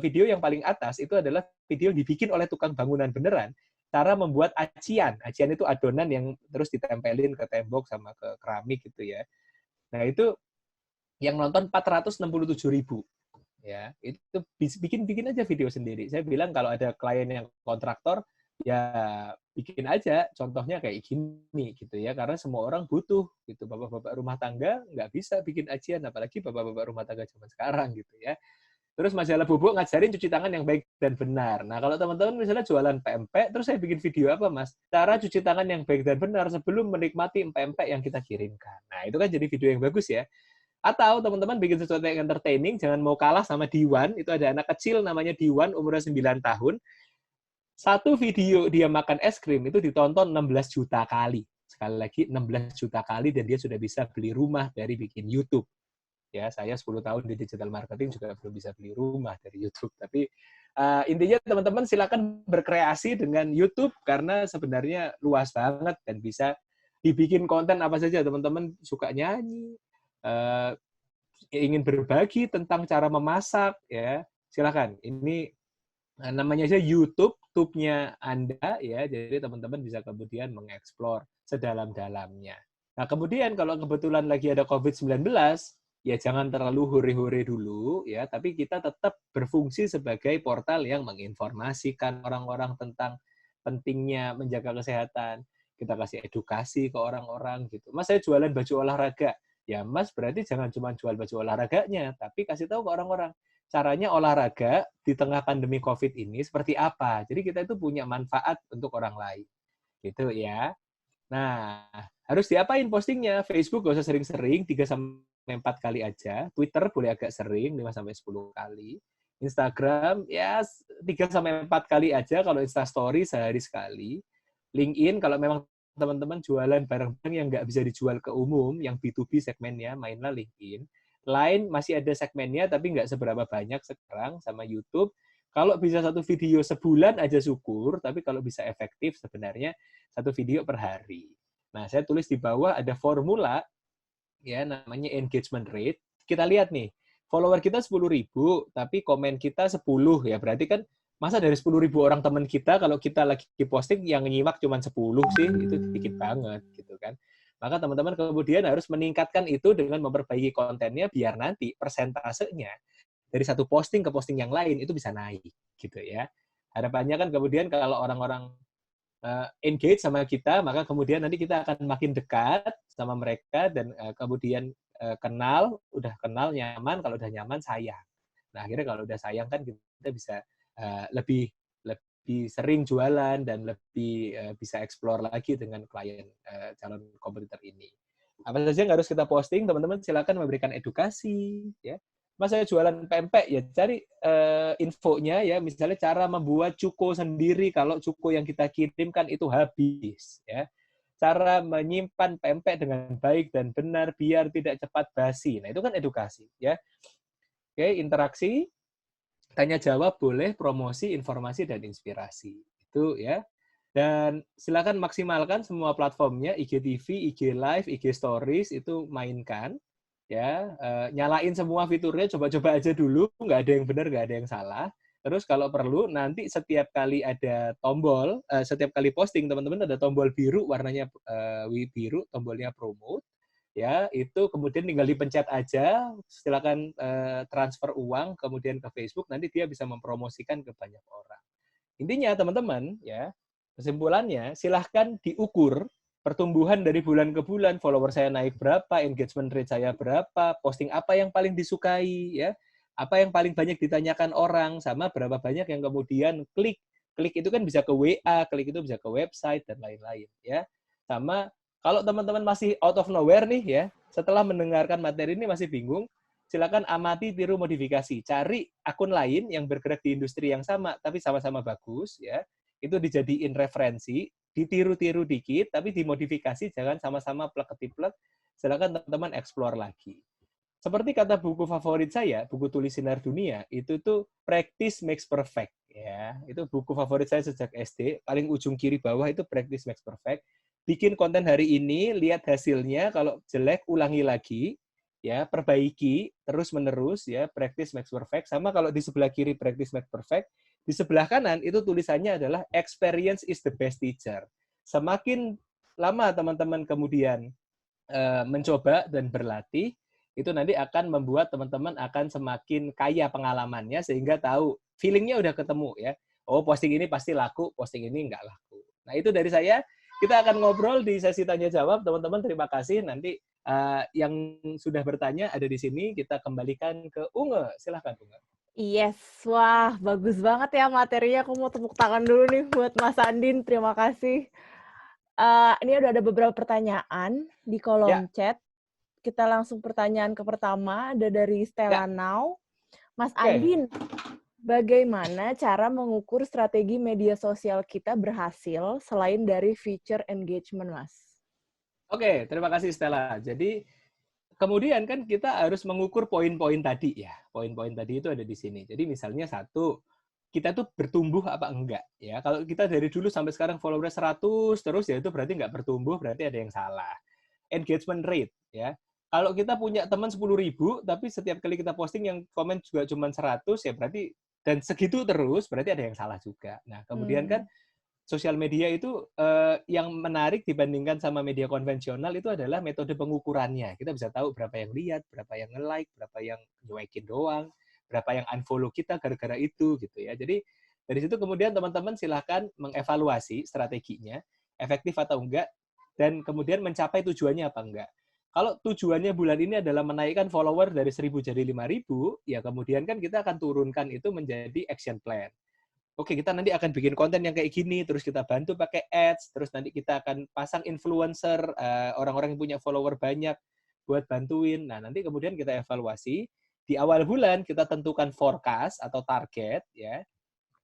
Video yang paling atas itu adalah video dibikin oleh tukang bangunan beneran, cara membuat acian. Acian itu adonan yang terus ditempelin ke tembok sama ke keramik gitu ya. Nah itu yang nonton 467.000. Ya, itu bikin aja video sendiri. Saya bilang kalau ada klien yang kontraktor, ya bikin aja contohnya kayak gini gitu ya, karena semua orang butuh gitu. Bapak-bapak rumah tangga nggak bisa bikin acian, apalagi bapak-bapak rumah tangga zaman sekarang gitu ya. Terus majalah bubuk ngajarin cuci tangan yang baik dan benar. Nah, kalau teman-teman misalnya jualan pempek, terus saya bikin video apa, Mas? Cara cuci tangan yang baik dan benar sebelum menikmati pempek yang kita kirimkan. Nah, itu kan jadi video yang bagus ya. Atau teman-teman bikin sesuatu yang entertaining, jangan mau kalah sama Diwan. Itu ada anak kecil namanya Diwan, umurnya 9 tahun. Satu video dia makan es krim itu ditonton 16 juta kali. Sekali lagi 16 juta kali dan dia sudah bisa beli rumah dari bikin YouTube. Ya, saya 10 tahun di digital marketing juga belum bisa beli rumah dari YouTube. Tapi intinya teman-teman silakan berkreasi dengan YouTube karena sebenarnya luas banget dan bisa dibikin konten apa saja. Teman-teman suka nyanyi, ingin berbagi tentang cara memasak, ya silakan. Ini namanya aja YouTube, tube-nya Anda, ya. Jadi teman-teman bisa kemudian mengeksplor sedalam-dalamnya. Nah, kemudian kalau kebetulan lagi ada COVID-19, ya jangan terlalu hore-hore dulu, ya. Tapi kita tetap berfungsi sebagai portal yang menginformasikan orang-orang tentang pentingnya menjaga kesehatan. Kita kasih edukasi ke orang-orang gitu. Mas, saya jualan baju olahraga. Ya, Mas, berarti jangan cuma jual baju olahraganya, tapi kasih tahu ke orang-orang caranya olahraga di tengah pandemi COVID ini seperti apa. Jadi kita itu punya manfaat untuk orang lain. Gitu ya. Nah, harus diapain postingnya? Facebook nggak usah sering-sering, 3-4 kali aja. Twitter boleh agak sering, 5-10 kali. Instagram, ya 3-4 kali aja. Kalau Instastory sehari sekali. LinkedIn, kalau memang teman-teman jualan barang-barang yang nggak bisa dijual ke umum, yang B2B segmennya, mainlah LinkedIn. Line masih ada segmennya, tapi nggak seberapa banyak sekarang sama YouTube. Kalau bisa satu video sebulan aja syukur, tapi kalau bisa efektif sebenarnya satu video per hari. Nah, saya tulis di bawah ada formula, ya namanya engagement rate. Kita lihat nih, follower kita 10.000, tapi komen kita 10, ya berarti kan masa dari 10.000 orang teman kita, kalau kita lagi posting yang nyimak cuma 10 sih, itu dikit banget gitu kan. Maka teman-teman kemudian harus meningkatkan itu dengan memperbaiki kontennya biar nanti persentasenya dari satu posting ke posting yang lain itu bisa naik gitu ya. Harapannya kan kemudian kalau orang-orang engage sama kita, maka kemudian nanti kita akan makin dekat sama mereka dan kemudian kenal, udah kenal nyaman, kalau udah nyaman sayang. Nah, akhirnya kalau udah sayang kan kita bisa lebih sering jualan dan lebih bisa explore lagi dengan klien calon kompetitor ini. Apa saja yang harus kita posting, teman-teman silakan memberikan edukasi, ya. Mas, saya jualan pempek, ya cari infonya ya, misalnya cara membuat cuko sendiri kalau cuko yang kita kirimkan itu habis, ya. Cara menyimpan pempek dengan baik dan benar biar tidak cepat basi. Nah, itu kan edukasi, ya. Oke, interaksi, tanya jawab boleh, promosi, informasi, dan inspirasi. Itu ya. Dan silakan maksimalkan semua platformnya, IGTV, IG Live, IG Stories, itu mainkan. Ya, nyalain semua fiturnya, coba-coba aja dulu, nggak ada yang benar, nggak ada yang salah. Terus kalau perlu, nanti setiap kali ada tombol, setiap kali posting, teman-teman ada tombol biru, warnanya biru, tombolnya promote. Ya, itu kemudian tinggal dipencet aja, silakan transfer uang kemudian ke Facebook, nanti dia bisa mempromosikan ke banyak orang. Intinya teman-teman, ya, kesimpulannya silahkan diukur pertumbuhan dari bulan ke bulan, follower saya naik berapa, engagement rate saya berapa, posting apa yang paling disukai, ya, apa yang paling banyak ditanyakan orang, sama berapa banyak yang kemudian klik Klik itu kan bisa ke WA, klik itu bisa ke website dan lain-lain ya. Sama kalau teman-teman masih out of nowhere nih ya, setelah mendengarkan materi ini masih bingung, silakan amati, tiru, modifikasi. Cari akun lain yang bergerak di industri yang sama tapi sama-sama bagus ya. Itu dijadiin referensi, ditiru-tiru dikit tapi dimodifikasi, jangan sama-sama plek-ketiplek. Silakan teman-teman explore lagi. Seperti kata buku favorit saya, buku tulis sinar dunia, itu tuh practice makes perfect ya. Itu buku favorit saya sejak SD, paling ujung kiri bawah itu practice makes perfect. Bikin konten hari ini, lihat hasilnya, kalau jelek ulangi lagi, ya, perbaiki terus-menerus ya, practice makes perfect. Sama kalau di sebelah kiri practice makes perfect, di sebelah kanan itu tulisannya adalah experience is the best teacher. Semakin lama teman-teman kemudian mencoba dan berlatih, itu nanti akan membuat teman-teman akan semakin kaya pengalamannya sehingga tahu feelingnya udah ketemu ya. Oh, posting ini pasti laku, posting ini nggak laku. Nah, itu dari saya. Kita akan ngobrol di sesi tanya jawab. Teman-teman terima kasih. Nanti yang sudah bertanya ada di sini. Kita kembalikan ke Unge. Silahkan Unge. Yes, wah bagus banget ya materinya. Aku mau tepuk tangan dulu nih buat Mas Andin. Terima kasih. Ini udah ada beberapa pertanyaan di kolom chat. Kita langsung pertanyaan ke pertama, ada dari Stella Now. Mas Andin, bagaimana cara mengukur strategi media sosial kita berhasil selain dari feature engagement, Mas? Oke, terima kasih Stella. Jadi, kemudian kan kita harus mengukur poin-poin tadi ya. Poin-poin tadi itu ada di sini. Jadi misalnya satu, kita tuh bertumbuh apa enggak ya. Kalau kita dari dulu sampai sekarang follower 100 terus ya itu berarti enggak bertumbuh, berarti ada yang salah. Engagement rate ya. Kalau kita punya teman 10.000 tapi setiap kali kita posting yang komen juga cuma 100 ya berarti dan segitu terus berarti ada yang salah juga. Nah, kemudian kan sosial media itu yang menarik dibandingkan sama media konvensional itu adalah metode pengukurannya. Kita bisa tahu berapa yang lihat, berapa yang nge-like, berapa yang nyuekin doang, berapa yang unfollow kita gara-gara itu gitu ya. Jadi dari situ kemudian teman-teman silahkan mengevaluasi strateginya, efektif atau enggak, dan kemudian mencapai tujuannya apa enggak. Kalau tujuannya bulan ini adalah menaikkan follower dari 1.000 jadi 5.000, ya kemudian kan kita akan turunkan itu menjadi action plan. Oke, kita nanti akan bikin konten yang kayak gini, terus kita bantu pakai ads, terus nanti kita akan pasang influencer, orang-orang yang punya follower banyak buat bantuin. Nah, nanti kemudian kita evaluasi. Di awal bulan kita tentukan forecast atau target, ya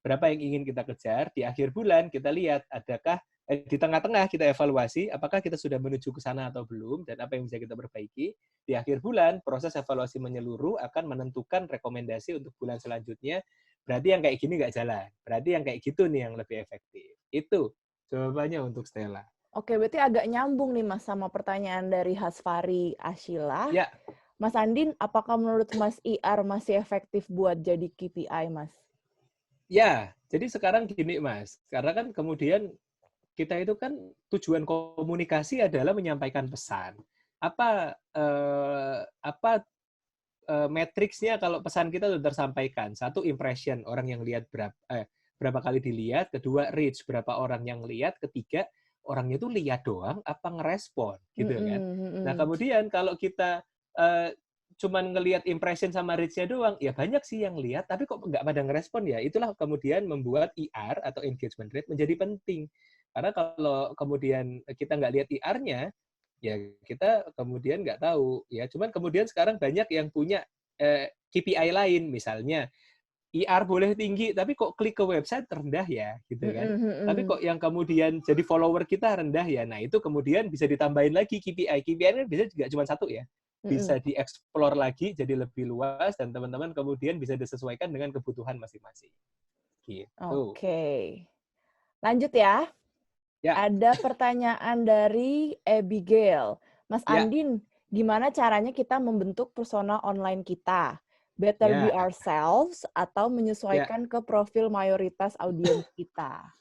berapa yang ingin kita kejar. Di akhir bulan kita lihat adakah di tengah-tengah kita evaluasi apakah kita sudah menuju ke sana atau belum dan apa yang bisa kita perbaiki. Di akhir bulan proses evaluasi menyeluruh akan menentukan rekomendasi untuk bulan selanjutnya. Berarti yang kayak gini nggak jalan. Berarti yang kayak gitu nih yang lebih efektif. Itu jawabannya untuk Stella. Oke, berarti agak nyambung nih Mas sama pertanyaan dari Hasfari Ashila. Ya. Mas Andin, apakah menurut Mas IR masih efektif buat jadi KPI, Mas? Ya, jadi sekarang gini Mas. Karena kan kemudian kita itu kan tujuan komunikasi adalah menyampaikan pesan. Apa matriksnya kalau pesan kita sudah tersampaikan? Satu, impression, orang yang lihat berapa kali dilihat. Kedua, reach, berapa orang yang lihat. Ketiga, orangnya itu lihat doang apa ngerespon gitu kan. Nah, kemudian kalau kita cuman ngelihat impression sama reach-nya doang, ya banyak sih yang lihat, tapi kok nggak pada ngerespon ya. Itulah kemudian membuat IR atau engagement rate menjadi penting. Karena kalau kemudian kita nggak lihat IR-nya, ya kita kemudian nggak tahu. Ya, cuman kemudian sekarang banyak yang punya KPI lain, misalnya IR boleh tinggi, tapi kok klik ke website rendah ya, gitu kan. Tapi kok yang kemudian jadi follower kita rendah ya. Nah, itu kemudian bisa ditambahin lagi KPI. KPI kan bisa juga cuma satu ya. Bisa dieksplor lagi jadi lebih luas dan teman-teman kemudian bisa disesuaikan dengan kebutuhan masing-masing. Gitu. Oke. Lanjut ya. Ada pertanyaan dari Abigail. Mas Andin, gimana caranya kita membentuk persona online kita? Better be ourselves atau menyesuaikan ke profil mayoritas audiens kita?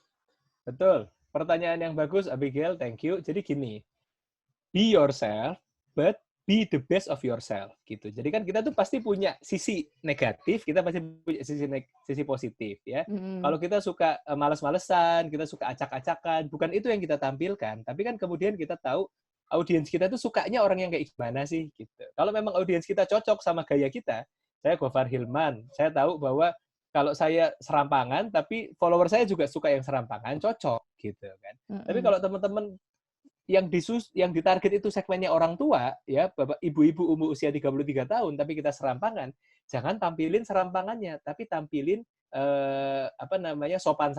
Betul. Pertanyaan yang bagus, Abigail. Thank you. Jadi gini, be yourself, but be the best of yourself. Gitu. Jadi kan kita tuh pasti punya sisi negatif, kita pasti punya sisi positif. Ya. Kalau kita suka males-malesan, kita suka acak-acakan, bukan itu yang kita tampilkan. Tapi kan kemudian kita tahu audiens kita tuh sukanya orang yang kayak gimana sih. Gitu. Kalau memang audiens kita cocok sama gaya kita, saya Gofar Hilman, saya tahu bahwa kalau saya serampangan, tapi follower saya juga suka yang serampangan, cocok gitu kan. Tapi kalau teman-teman yang ditarget itu segmennya orang tua, ya, bapak ibu-ibu umur usia 33 tahun, tapi kita serampangan, jangan tampilin serampangannya, tapi tampilin bukan sopan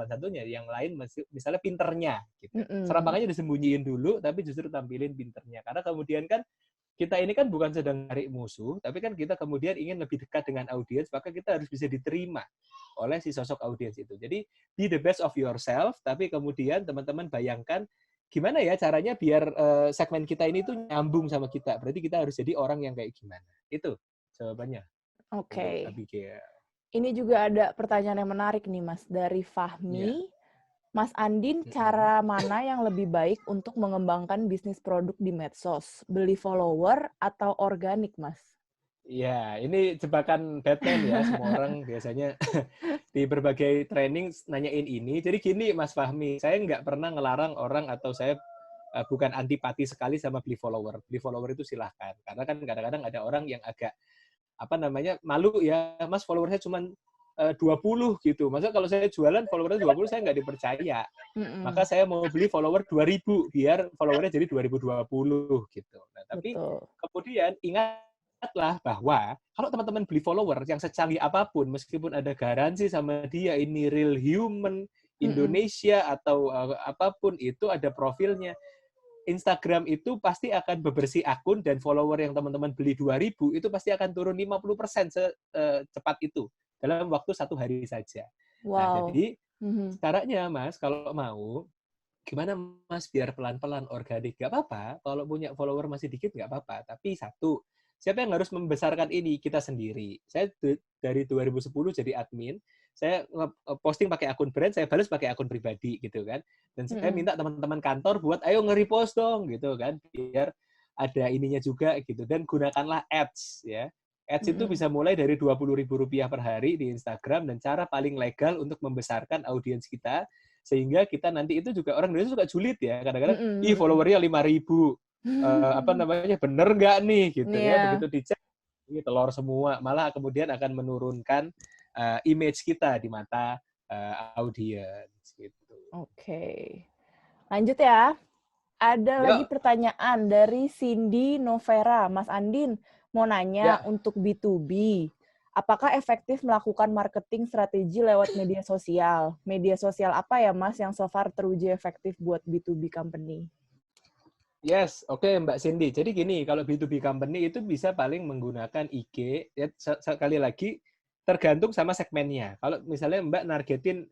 santunnya, yang lain misalnya pinternya gitu. Serampangannya disembunyiin dulu, tapi justru tampilin pinternya. Karena kemudian kan kita ini kan bukan sedang cari musuh, tapi kan kita kemudian ingin lebih dekat dengan audiens, maka kita harus bisa diterima oleh si sosok audiens itu. Jadi be the best of yourself, tapi kemudian teman-teman bayangkan gimana ya caranya biar segmen kita ini tuh nyambung sama kita. Berarti kita harus jadi orang yang kayak gimana. Itu jawabannya. Oke. Abigail. Ini juga ada pertanyaan yang menarik nih, Mas. Dari Fahmi. Mas Andin, cara mana yang lebih baik untuk mengembangkan bisnis produk di medsos? Beli follower atau organik, Mas? Ya, ini jebakan Batman ya. Semua orang biasanya di berbagai training nanyain ini. Jadi gini, Mas Fahmi, saya nggak pernah ngelarang orang atau saya bukan antipati sekali sama beli follower. Beli follower itu silahkan. Karena kan kadang-kadang ada orang yang agak malu ya, Mas followernya cuma 20 gitu. Masa kalau saya jualan followernya 20 saya nggak dipercaya. Maka saya mau beli follower 2000 biar followernya jadi 2020 gitu. Nah, tapi kemudian ingatlah bahwa kalau teman-teman beli follower yang secanggih apapun, meskipun ada garansi sama dia ini real human Indonesia atau apapun itu ada profilnya, Instagram itu pasti akan bebersih akun dan follower yang teman-teman beli 2000 itu pasti akan turun 50% secepat itu dalam waktu 1 hari saja. Wow. Nah, jadi caranya Mas kalau mau gimana Mas biar pelan-pelan organik? Gak apa-apa, kalau punya follower masih dikit gak apa-apa, tapi satu, siapa yang harus membesarkan ini? Kita sendiri. Saya dari 2010 jadi admin, saya posting pakai akun brand, saya balas pakai akun pribadi gitu kan. Dan saya minta teman-teman kantor buat ayo nge-repost dong gitu kan, biar ada ininya juga gitu. Dan gunakanlah ads ya. Ads itu bisa mulai dari Rp20.000 per hari di Instagram dan cara paling legal untuk membesarkan audiens kita sehingga kita nanti itu juga orang Indonesia suka julid ya. Kadang-kadang followernya 5.000. Bener nggak nih gitu ya. Begitu dicek ini telur semua, malah kemudian akan menurunkan image kita di mata audiens gitu. Oke. Lanjut ya. Ada lagi pertanyaan dari Cindy Novera. Mas Andin mau nanya untuk B2B. Apakah efektif melakukan marketing strategi lewat media sosial? Media sosial apa ya Mas yang so far teruji efektif buat B2B company? Yes, oke Mbak Cindy. Jadi gini, kalau B2B company itu bisa paling menggunakan IG, ya sekali lagi tergantung sama segmennya. Kalau misalnya Mbak nargetin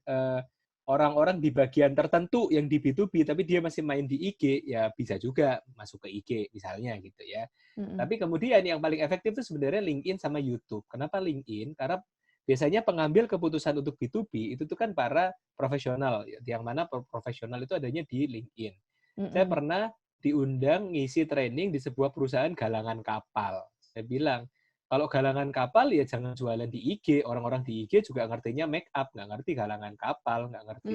orang-orang di bagian tertentu yang di B2B, tapi dia masih main di IG, ya bisa juga masuk ke IG misalnya gitu ya. Tapi kemudian yang paling efektif itu sebenarnya LinkedIn sama YouTube. Kenapa LinkedIn? Karena biasanya pengambil keputusan untuk B2B itu tuh kan para profesional, yang mana profesional itu adanya di LinkedIn. Saya pernah diundang ngisi training di sebuah perusahaan galangan kapal. Saya bilang, kalau galangan kapal ya jangan jualan di IG. Orang-orang di IG juga ngertinya make up, nggak ngerti galangan kapal, nggak ngerti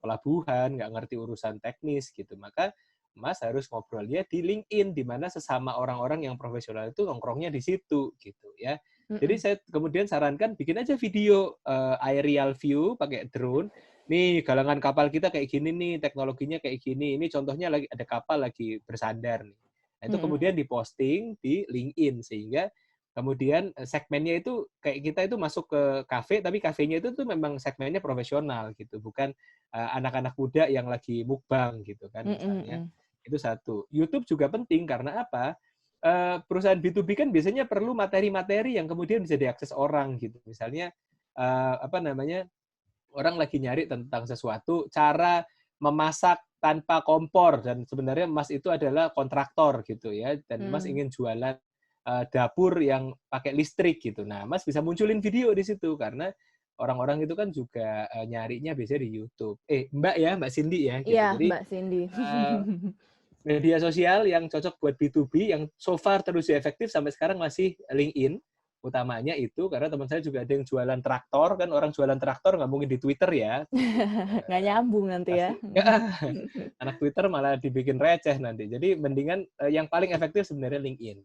pelabuhan, nggak ngerti urusan teknis gitu. Maka Mas harus ngobrolnya di LinkedIn, di mana sesama orang-orang yang profesional itu nongkrongnya di situ gitu ya. Jadi saya kemudian sarankan bikin aja video aerial view pakai drone. Nih galangan kapal kita kayak gini nih, teknologinya kayak gini. Ini contohnya lagi ada kapal lagi bersandar nih. Nah, itu kemudian diposting di LinkedIn sehingga kemudian segmennya itu kayak kita itu masuk ke kafe, tapi kafenya itu tuh memang segmennya profesional gitu, bukan anak-anak muda yang lagi mukbang gitu kan misalnya. Itu satu. YouTube juga penting karena apa? Perusahaan B2B kan biasanya perlu materi-materi yang kemudian bisa diakses orang gitu. Misalnya orang lagi nyari tentang sesuatu, cara memasak tanpa kompor, dan sebenarnya Mas itu adalah kontraktor gitu ya, dan Mas ingin jualan dapur yang pakai listrik gitu. Nah, Mas bisa munculin video di situ karena orang-orang itu kan juga nyarinya biasanya di YouTube. Mbak Cindy ya. Gitu. Iya, jadi, Mbak Cindy. Media sosial yang cocok buat B2B yang so far terus efektif sampai sekarang masih LinkedIn. Utamanya itu karena teman saya juga ada yang jualan traktor, kan orang jualan traktor nggak mungkin di Twitter ya. Nggak nyambung nanti ya. Anak Twitter malah dibikin receh nanti. Jadi mendingan yang paling efektif sebenarnya LinkedIn.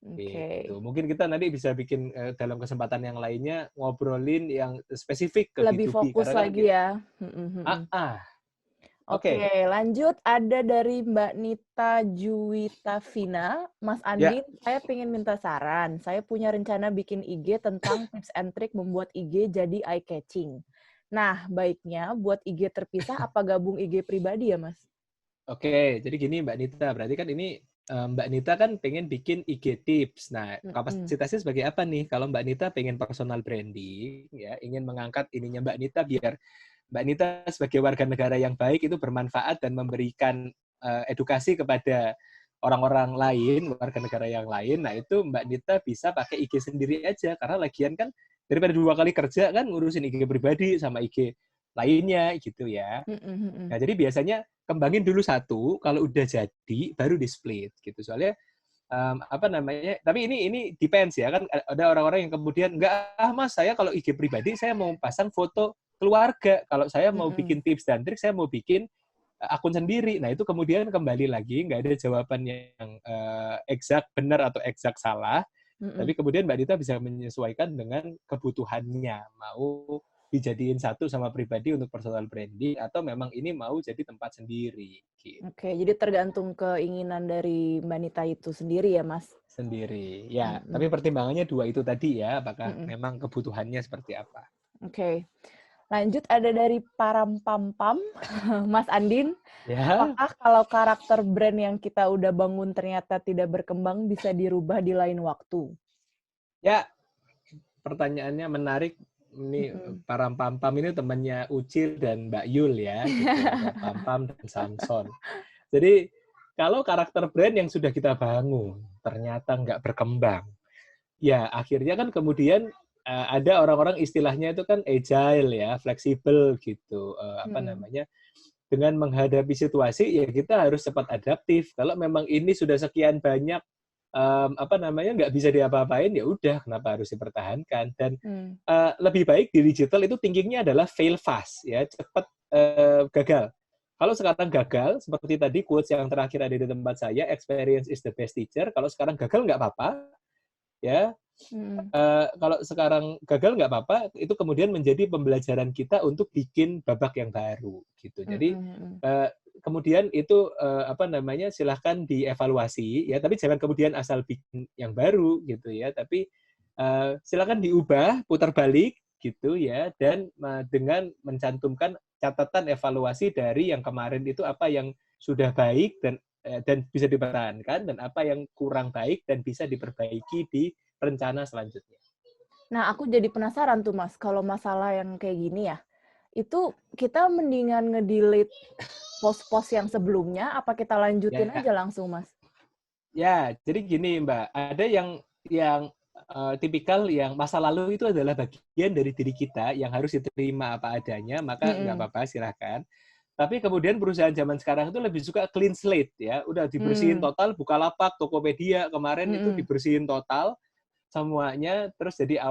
Oke. Gitu. Mungkin kita nanti bisa bikin dalam kesempatan yang lainnya ngobrolin yang spesifik ke Lebih B2B fokus karena kan lagi ya. Oke, oke. lanjut ada dari Mbak Nita Juwitavina. Mas Ya, Andin, saya pengen minta saran. Saya punya rencana bikin IG tentang tips and trick membuat IG jadi eye-catching. Nah, baiknya buat IG terpisah apa gabung IG pribadi ya, Mas? oke. Jadi gini Mbak Nita, berarti kan ini Mbak Nita kan pengen bikin IG tips. Nah, Mm-mm. kapasitasnya sebagai apa nih? Kalau Mbak Nita pengen personal branding, ya, ingin mengangkat ininya Mbak Nita biar Mbak Nita sebagai warga negara yang baik itu bermanfaat dan memberikan edukasi kepada orang-orang lain, warga negara yang lain. Nah, itu Mbak Nita bisa pakai IG sendiri aja. Karena lagian kan daripada 2 kali kerja kan ngurusin IG pribadi sama IG lainnya gitu ya. Mm-mm. Nah, jadi biasanya kembangin dulu satu, kalau udah jadi baru di-split gitu. Soalnya apa namanya? Tapi ini depends ya kan ada orang-orang yang kemudian enggak Mas, saya kalau IG pribadi saya mau pasang foto keluarga. Kalau saya mau Mm-mm. bikin tips dan trik saya mau bikin akun sendiri. Nah, itu kemudian kembali lagi nggak ada jawaban yang eksak benar atau eksak salah. Mm-mm. Tapi kemudian Mbak Dita bisa menyesuaikan dengan kebutuhannya. Mau dijadiin satu sama pribadi untuk personal branding atau memang ini mau jadi tempat sendiri gitu. Oke, jadi tergantung keinginan dari Mbak Nita itu sendiri ya, Mas? Sendiri. Ya, tapi Mm-mm. pertimbangannya 2 itu tadi ya, apakah Mm-mm. memang kebutuhannya seperti apa. Oke. Lanjut ada dari Parampampam, Mas Andin. Ya, Apakah kalau karakter brand yang kita udah bangun ternyata tidak berkembang bisa dirubah di lain waktu? ya pertanyaannya menarik. Ini Mm-mm. Parampam ini temannya Ucil dan Mbak Yul ya, gitu. Ada Pampam dan Samson. Jadi kalau karakter brand yang sudah kita bangun ternyata nggak berkembang, ya akhirnya kan kemudian ada orang-orang istilahnya itu kan agile ya, fleksibel gitu. Apa Mm-mm. namanya? Dengan menghadapi situasi ya kita harus cepat adaptif. Kalau memang ini sudah sekian banyak apa namanya nggak bisa diapa-apain ya udah kenapa harus dipertahankan dan Mm. lebih baik di digital itu thinkingnya adalah fail fast ya cepat gagal. Kalau sekarang gagal seperti tadi quotes yang terakhir ada di tempat saya experience is the best teacher. Kalau sekarang gagal nggak apa-apa ya. Mm. Kalau sekarang gagal nggak apa-apa itu kemudian menjadi pembelajaran kita untuk bikin babak yang baru gitu. Jadi Mm-mm. kemudian itu apa namanya silahkan dievaluasi ya tapi jangan kemudian asal bikin yang baru gitu ya tapi silahkan diubah putar balik gitu ya dan dengan mencantumkan catatan evaluasi dari yang kemarin itu apa yang sudah baik dan bisa dipertahankan dan apa yang kurang baik dan bisa diperbaiki di rencana selanjutnya. Nah, aku jadi penasaran tuh, Mas, kalau masalah yang kayak gini ya, itu kita mendingan nge-delete post-post yang sebelumnya, apa kita lanjutin Ya, aja langsung, Mas? ya, jadi gini Mbak, ada yang tipikal yang masa lalu itu adalah bagian dari diri kita yang harus diterima apa adanya, maka nggak Mm-mm. apa-apa, silahkan. Tapi kemudian perusahaan zaman sekarang itu lebih suka clean slate ya, udah dibersihin Mm. total, Bukalapak, Tokopedia kemarin itu Mm-mm. dibersihin total semuanya, terus jadi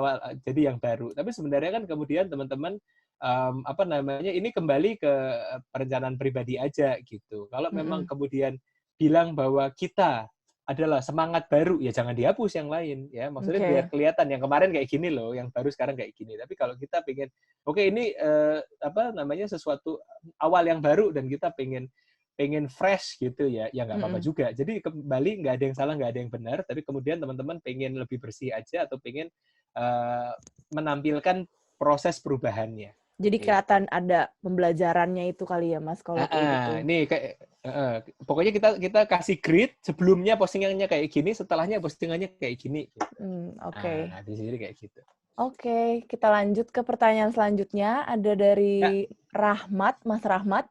yang baru. Tapi sebenarnya kan kemudian teman-teman apa namanya ini kembali ke perencanaan pribadi aja gitu. Kalau memang Mm-mm. kemudian bilang bahwa kita adalah semangat baru, ya jangan dihapus yang lain ya. Maksudnya biar Oke. kelihatan yang kemarin kayak gini loh, yang baru sekarang kayak gini. Tapi kalau kita pengen, oke ini apa namanya sesuatu awal yang baru dan kita pengen fresh gitu ya, ya nggak apa-apa Mm-mm. juga. Jadi kembali nggak ada yang salah, nggak ada yang benar. Tapi kemudian teman-teman pengen lebih bersih aja atau pengen menampilkan proses perubahannya. Jadi Gitu. kelihatan ada pembelajarannya itu kali ya, Mas, kalau kayak gitu. Ini kayak pokoknya kita kasih grid sebelumnya postingannya kayak gini, setelahnya postingannya kayak gini. Gitu. Oke. Nah, di sini kayak gitu. Oke, kita lanjut ke pertanyaan selanjutnya. Ada Ya, dari Rahmat, Mas Rahmat.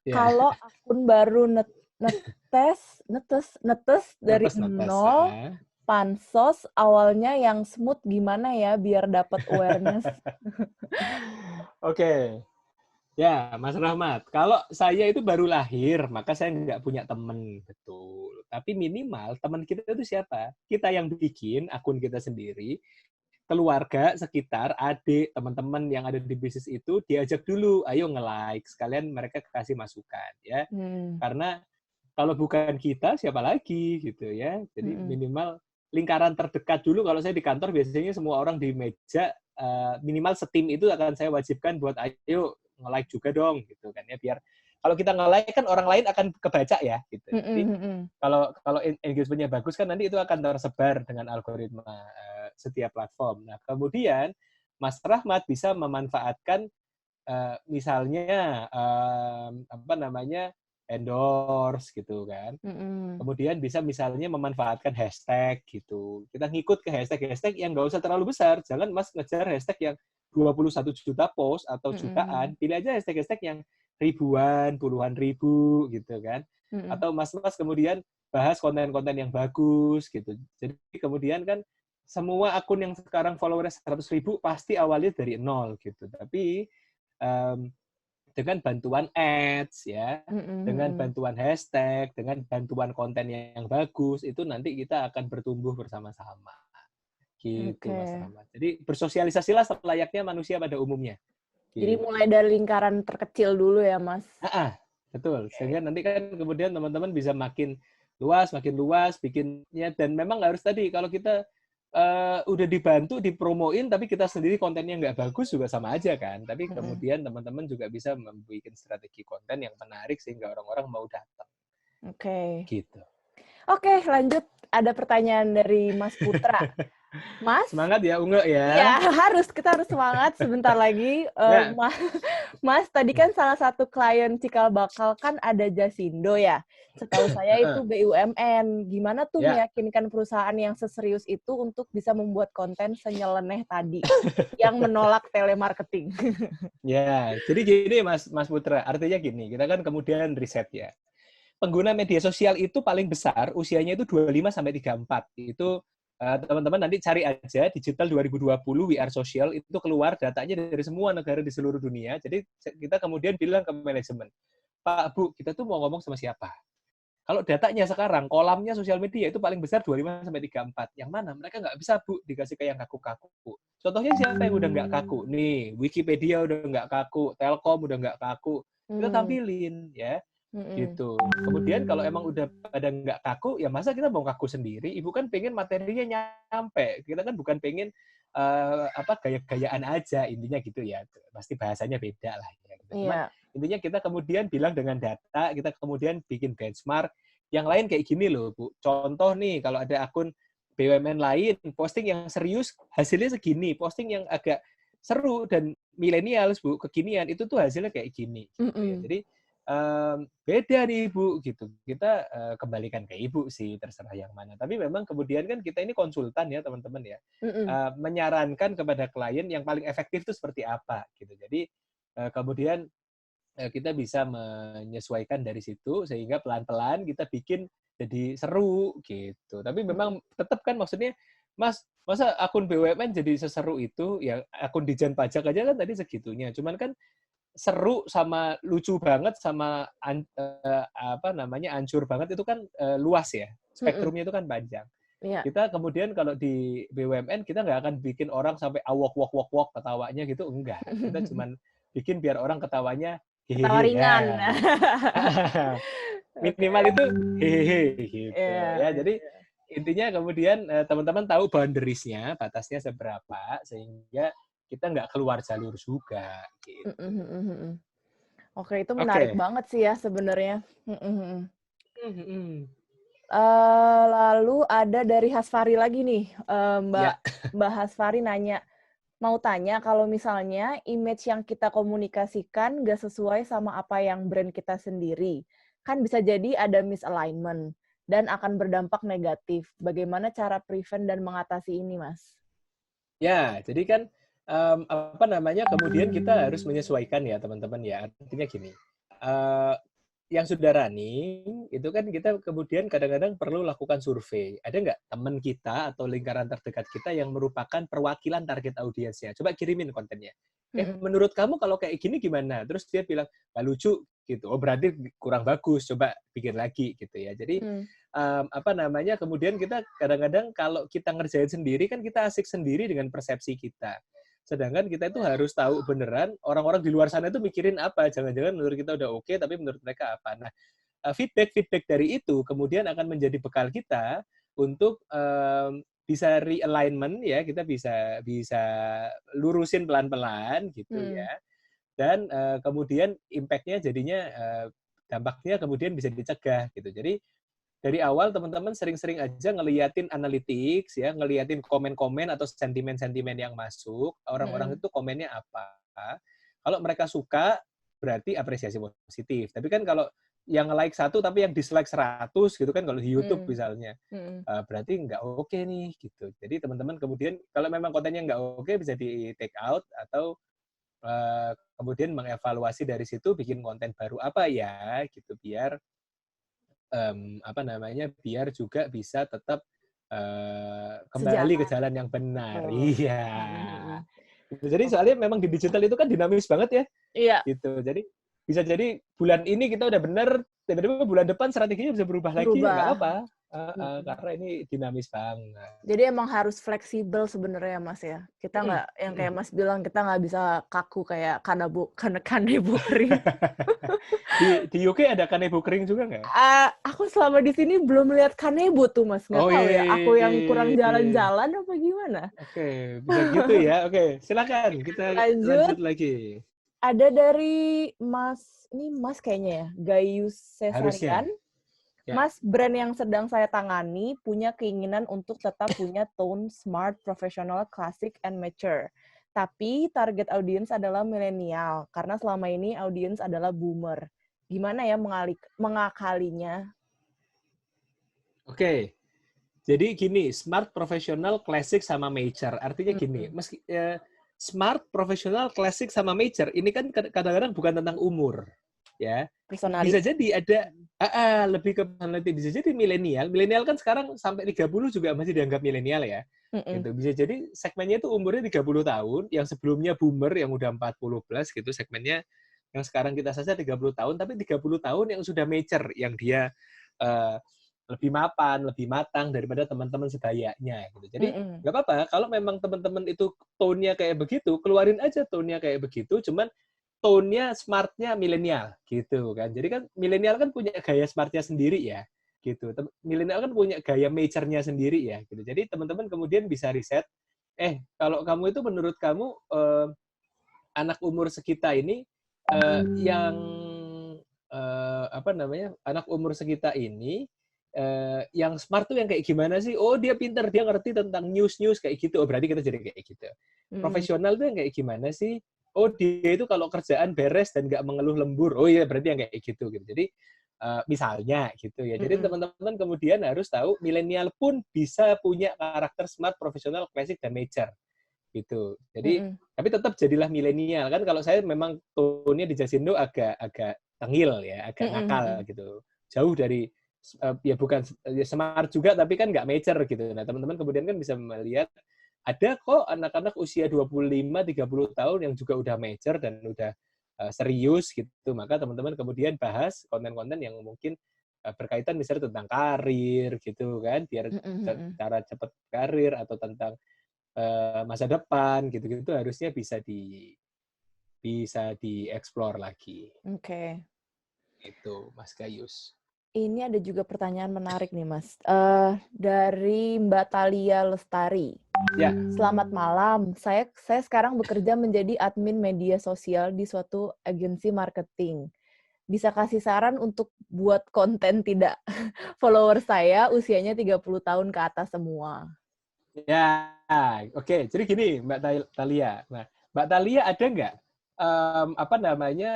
ya. Kalau akun baru netes dari Netes. nol, pansos awalnya yang smooth gimana ya biar dapat awareness? Oke. Ya, Mas Rahmat. Kalau saya itu baru lahir, maka saya nggak punya teman, betul. Tapi minimal teman kita itu siapa? Kita yang bikin akun kita sendiri, keluarga, sekitar, adik, teman-teman yang ada di bisnis itu diajak dulu, ayo nge-like, sekalian mereka kasih masukan ya. Karena kalau bukan kita siapa lagi gitu ya. Jadi minimal lingkaran terdekat dulu. Kalau saya di kantor biasanya semua orang di meja minimal setim itu akan saya wajibkan buat ayo nge-like juga dong gitu kan ya, biar kalau kita nge-like kan orang lain akan kebaca ya gitu. Jadi kalau engagement-nya bagus kan nanti itu akan tersebar dengan algoritma setiap platform. Nah, kemudian Mas Rahmat bisa memanfaatkan misalnya endorse gitu kan. Kemudian bisa misalnya memanfaatkan hashtag gitu. Kita ngikut ke hashtag yang nggak usah terlalu besar. Jangan Mas ngejar hashtag yang 21 juta post atau jutaan. Pilih aja hashtag yang ribuan, puluhan ribu gitu kan. Atau Mas kemudian bahas konten-konten yang bagus gitu. Jadi kemudian kan semua akun yang sekarang followernya 100.000 pasti awalnya dari nol gitu. Tapi dengan bantuan ads ya, dengan bantuan hashtag, dengan bantuan konten yang bagus, itu nanti kita akan bertumbuh bersama-sama. Gitu Mas Rahmat. Jadi bersosialisasilah selayaknya manusia pada umumnya. Gitu. Jadi mulai dari lingkaran terkecil dulu ya Mas. Betul. Sehingga nanti kan kemudian teman-teman bisa makin luas bikinnya, dan memang harus tadi kalau kita udah dibantu, dipromoin, tapi kita sendiri kontennya nggak bagus juga sama aja kan. Tapi kemudian teman-teman juga bisa membuat strategi konten yang menarik sehingga orang-orang mau datang. Gitu. Oke, lanjut. Ada pertanyaan dari Mas Putra. Mas? Semangat ya, Unge ya. Ya, kita harus semangat sebentar lagi. Mas, tadi kan salah satu klien Cikal Bakal kan ada Jasindo ya. Setahu saya itu BUMN. Gimana tuh meyakinkan perusahaan yang seserius itu untuk bisa membuat konten senyeleneh tadi yang menolak telemarketing? Ya, jadi gini Mas Putra, artinya gini, kita kan kemudian riset ya. Pengguna media sosial itu paling besar usianya itu 25 sampai 34. Itu teman-teman nanti cari aja Digital 2020 We Are Social, itu keluar datanya dari semua negara di seluruh dunia. Jadi kita kemudian bilang ke manajemen, Pak, Bu, kita tuh mau ngomong sama siapa? Kalau datanya sekarang, kolamnya sosial media itu paling besar 25 sampai 34. Yang mana? Mereka nggak bisa, Bu, dikasih ke yang kaku-kaku. Contohnya siapa yang udah nggak kaku? Nih, Wikipedia udah nggak kaku, Telkom udah nggak kaku. Kita tampilin, ya. Gitu. Kemudian kalau emang udah pada nggak kaku, ya masa kita mau kaku sendiri? Ibu kan pengen materinya nyampe. Kita kan bukan pengen gaya-gayaan aja, intinya gitu ya. Pasti bahasanya beda lah. Ya. Cuma intinya kita kemudian bilang dengan data, kita kemudian bikin benchmark. Yang lain kayak gini loh, Bu. Contoh nih, kalau ada akun BUMN lain, posting yang serius, hasilnya segini. Posting yang agak seru dan milenial, Bu, kekinian, itu tuh hasilnya kayak gini. Gitu ya. Jadi, beda nih Ibu gitu. Kita kembalikan ke Ibu sih, terserah yang mana. Tapi memang kemudian kan kita ini konsultan ya teman-teman ya, menyarankan kepada klien yang paling efektif itu seperti apa gitu. Jadi kemudian kita bisa menyesuaikan dari situ sehingga pelan-pelan kita bikin jadi seru gitu. Tapi memang tetap kan maksudnya, Mas, masa akun BUMN jadi seseru itu? Ya akun Dijen Pajak aja kan tadi segitunya. Cuman kan seru sama lucu banget sama hancur banget itu kan luas ya, spektrumnya itu kan panjang. Kita kemudian kalau di BUMN kita nggak akan bikin orang sampai awok ketawanya gitu, enggak. Kita cuman bikin biar orang ketawanya ketawa ringan. Minimal itu hehehe gitu ya. Jadi intinya kemudian teman-teman tahu boundaries-nya, batasnya seberapa sehingga kita nggak keluar jalur juga. Gitu. Oke, itu menarik banget sih ya sebenarnya. Lalu ada dari Hasfari lagi nih, Mbak Hasfari nanya, mau tanya kalau misalnya image yang kita komunikasikan nggak sesuai sama apa yang brand kita sendiri, kan bisa jadi ada misalignment dan akan berdampak negatif. Bagaimana cara prevent dan mengatasi ini, Mas? Ya, jadi kan kemudian kita harus menyesuaikan ya teman-teman ya. Artinya gini, yang sudah running itu kan kita kemudian kadang-kadang perlu lakukan survei. Ada nggak teman kita atau lingkaran terdekat kita yang merupakan perwakilan target audiensnya? Coba kirimin kontennya. Menurut kamu kalau kayak gini gimana? Terus dia bilang nggak lucu gitu. Oh berarti kurang bagus. Coba bikin lagi gitu ya. Jadi kemudian kita kadang-kadang kalau kita ngerjain sendiri kan kita asik sendiri dengan persepsi kita. Sedangkan kita itu harus tahu beneran orang-orang di luar sana itu mikirin apa. Jangan-jangan menurut kita udah oke, tapi menurut mereka apa. Nah, feedback dari itu kemudian akan menjadi bekal kita untuk bisa realignment ya, kita bisa lurusin pelan-pelan gitu ya. Dan kemudian impact-nya jadinya dampaknya kemudian bisa dicegah gitu. Jadi dari awal teman-teman sering-sering aja ngeliatin analytics ya, ngeliatin komen-komen atau sentimen-sentimen yang masuk, orang-orang itu komennya apa. Kalau mereka suka berarti apresiasi positif. Tapi kan kalau yang like 1 tapi yang dislike 100 gitu kan kalau di YouTube misalnya, berarti nggak oke nih gitu. Jadi teman-teman kemudian kalau memang kontennya nggak oke bisa di take out atau kemudian mengevaluasi dari situ bikin konten baru apa ya gitu biar biar juga bisa tetap kembali ke jalan yang benar. Iya. Jadi soalnya memang di digital itu kan dinamis banget ya. Iya. Gitu. Jadi bisa jadi bulan ini kita udah benar, tiba-tiba bulan depan strateginya bisa berubah lagi, nggak apa-apa. Karena ini dinamis banget. Jadi emang harus fleksibel sebenarnya Mas ya. Kita nggak yang kayak Mas bilang kita nggak bisa kaku kayak kanebo kering. Di UK ada kanebo kering juga nggak? Aku selama di sini belum lihat kanebo tuh Mas. Nggak tahu ya. Aku yang kurang jalan-jalan apa gimana? Oke, bisa gitu ya. Oke, silakan kita lanjut lagi. Ada dari Mas, ini Mas kayaknya ya, Gayus Cesarian. Ya. Mas, brand yang sedang saya tangani punya keinginan untuk tetap punya tone smart, professional, classic, and mature. Tapi target audience adalah milenial, karena selama ini audience adalah boomer. Gimana ya mengakalinya? Oke, jadi gini, smart, professional, classic, sama mature. Artinya gini, smart, profesional, klasik, sama major, ini kan kadang-kadang bukan tentang umur, ya. Personality. Bisa jadi ada lebih ke personality. Bisa jadi milenial. Milenial kan sekarang sampai 30 juga masih dianggap milenial ya. Gitu. Bisa jadi segmennya itu umurnya 30 tahun, yang sebelumnya boomer yang udah 40 plus gitu segmennya, yang sekarang kita saja 30 tahun, tapi 30 tahun yang sudah mature, yang dia lebih mapan, lebih matang daripada teman-teman sebayanya gitu. Jadi nggak apa-apa kalau memang teman-teman itu tone-nya kayak begitu, keluarin aja tone-nya kayak begitu, cuman tone-nya smart-nya milenial gitu kan. Jadi kan milenial kan punya gaya smart-nya sendiri ya gitu. Milenial kan punya gaya mature-nya sendiri ya gitu. Jadi teman-teman kemudian bisa riset, kalau kamu itu menurut kamu anak umur sekitar ini anak umur sekitar ini yang smart tuh yang kayak gimana sih? Oh, dia pintar, dia ngerti tentang news kayak gitu. Oh, berarti kita jadi kayak gitu. Profesional tuh yang kayak gimana sih? Oh, dia itu kalau kerjaan beres dan nggak mengeluh lembur. Oh iya, berarti yang kayak gitu. Jadi misalnya gitu ya. Jadi teman-teman kemudian harus tahu milenial pun bisa punya karakter smart, profesional, classic, dan mature. Gitu. Jadi tapi tetap jadilah milenial kan. Kalau saya memang tone-nya di Jasindo agak tengil ya, agak nakal gitu. Jauh dari ya bukan ya smart juga tapi kan nggak mature gitu. Nah, teman-teman kemudian kan bisa melihat ada kok anak-anak usia 25-30 tahun yang juga udah mature dan udah serius gitu. Maka teman-teman kemudian bahas konten-konten yang mungkin berkaitan misalnya tentang karir gitu kan, biar cara cepat karir atau tentang masa depan gitu-gitu harusnya bisa dieksplor lagi. Oke. Itu Mas Gayus. Ini ada juga pertanyaan menarik nih, Mas. Dari Mbak Thalia Lestari. Ya. Selamat malam. Saya sekarang bekerja menjadi admin media sosial di suatu agensi marketing. Bisa kasih saran untuk buat konten tidak? Follower saya usianya 30 tahun ke atas semua. Ya, oke. Jadi gini, Mbak Thalia. Nah, Mbak Thalia ada nggak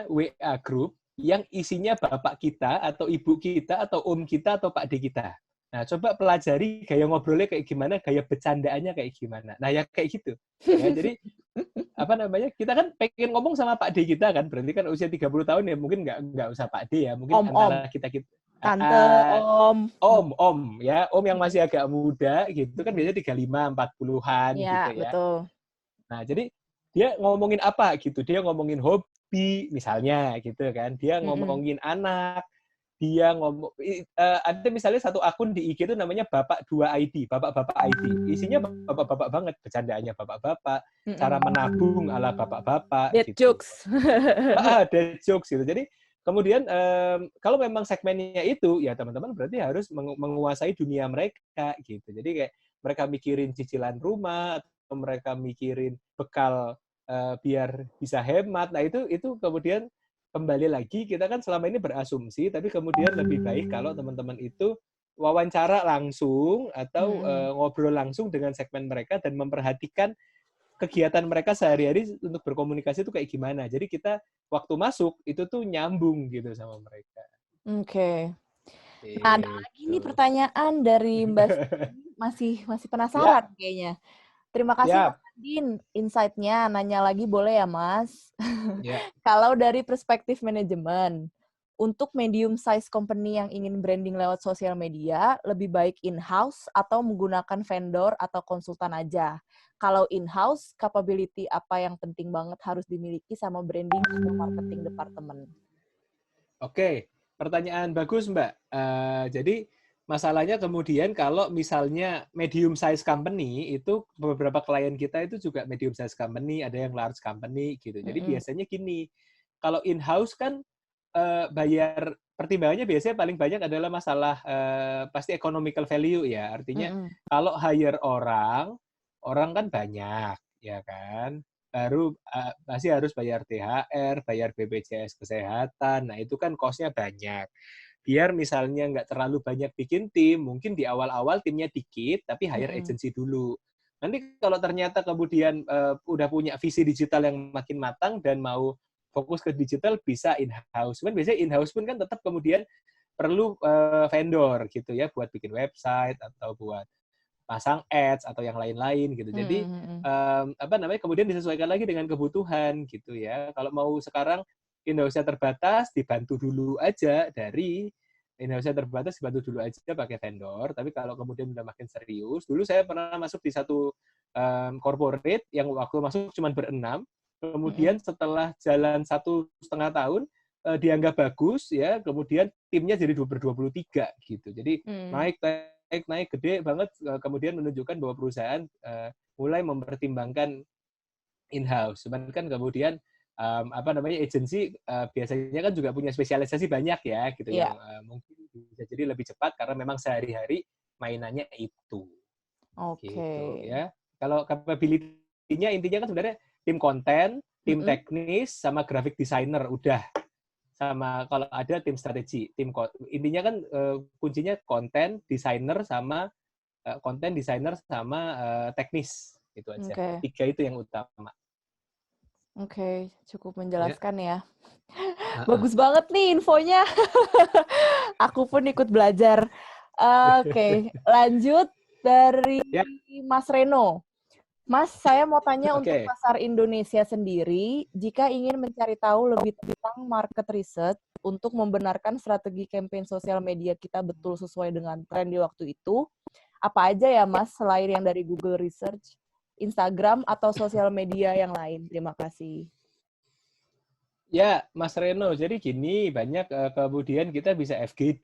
WA group yang isinya bapak kita atau ibu kita atau om kita atau pak D kita. Nah, coba pelajari gaya ngobrolnya kayak gimana, gaya bercandaannya kayak gimana. Nah, ya kayak gitu. Ya, jadi kita kan pengen ngomong sama pak D kita kan, berarti kan usia 30 tahun ya mungkin nggak usah pak D ya, mungkin antara kita tante, om ya, om yang masih agak muda gitu kan biasanya 35, 40-an ya, gitu ya. Betul. Nah, jadi dia ngomongin apa gitu, dia ngomongin hobi misalnya gitu kan, dia ngomongin anak, dia ada misalnya satu akun di IG itu namanya Bapak 2 ID, Bapak-Bapak ID. Isinya bapak-bapak banget, bercandaannya bapak-bapak, cara menabung ala bapak-bapak. Dead gitu. jokes. Dead jokes gitu. Jadi kemudian kalau memang segmennya itu, ya teman-teman berarti harus menguasai dunia mereka gitu. Jadi kayak mereka mikirin cicilan rumah atau mereka mikirin bekal biar bisa hemat. Nah itu kemudian kembali lagi kita kan selama ini berasumsi, tapi kemudian lebih baik kalau teman-teman itu wawancara langsung atau ngobrol langsung dengan segmen mereka dan memperhatikan kegiatan mereka sehari-hari untuk berkomunikasi itu kayak gimana. Jadi kita waktu masuk itu tuh nyambung gitu sama mereka. Oke. Nah, ada lagi nih pertanyaan dari Mbak Siti. Masih penasaran kayaknya. Terima kasih Mas Adin, insight-nya. Nanya lagi boleh ya, Mas? Kalau dari perspektif manajemen, untuk medium size company yang ingin branding lewat sosial media, lebih baik in-house atau menggunakan vendor atau konsultan aja? Kalau in-house, capability apa yang penting banget harus dimiliki sama branding atau marketing department? Oke, pertanyaan bagus, Mbak. Jadi masalahnya kemudian kalau misalnya medium size company, itu beberapa klien kita itu juga medium size company, ada yang large company gitu. Jadi biasanya gini, kalau in-house kan bayar pertimbangannya biasanya paling banyak adalah masalah pasti economical value ya. Artinya kalau hire orang kan banyak, ya kan? Baru pasti harus bayar THR, bayar BPJS Kesehatan. Nah, itu kan cost-nya banyak. Biar misalnya nggak terlalu banyak bikin tim, mungkin di awal-awal timnya dikit, tapi hire agency dulu. Nanti kalau ternyata kemudian udah punya visi digital yang makin matang dan mau fokus ke digital, bisa in-house. Kan biasanya in-house pun kan tetap kemudian perlu vendor gitu ya, buat bikin website atau buat pasang ads atau yang lain-lain gitu. Jadi kemudian disesuaikan lagi dengan kebutuhan gitu ya. Kalau mau sekarang in-house-nya terbatas, dibantu dulu aja dari in-house-nya terbatas, dibantu dulu aja pakai vendor. Tapi kalau kemudian udah makin serius, dulu saya pernah masuk di satu corporate yang waktu masuk cuma berenam. Kemudian setelah jalan 1,5 tahun dianggap bagus ya, kemudian timnya jadi 23 gitu. Jadi naik gede banget, kemudian menunjukkan bahwa perusahaan mulai mempertimbangkan in-house. Cuman kan kemudian agensi biasanya kan juga punya spesialisasi banyak ya gitu yang mungkin bisa jadi lebih cepat karena memang sehari-hari mainannya itu. Gitu ya. Kalau capability-nya intinya kan sebenarnya tim konten, tim teknis sama graphic designer udah. Sama kalau ada tim strategi, intinya kan kuncinya konten designer sama teknis itu aja. 3 itu yang utama. Oke, cukup menjelaskan ya. Bagus banget nih infonya. Aku pun ikut belajar. Oke, lanjut dari Mas Reno. Mas, saya mau tanya untuk pasar Indonesia sendiri, jika ingin mencari tahu lebih tentang market research untuk membenarkan strategi campaign sosial media kita betul sesuai dengan tren di waktu itu, apa aja ya Mas, selain yang dari Google Research, Instagram, atau sosial media yang lain? Terima kasih. Ya, Mas Reno, jadi gini, banyak kemudian kita bisa FGD,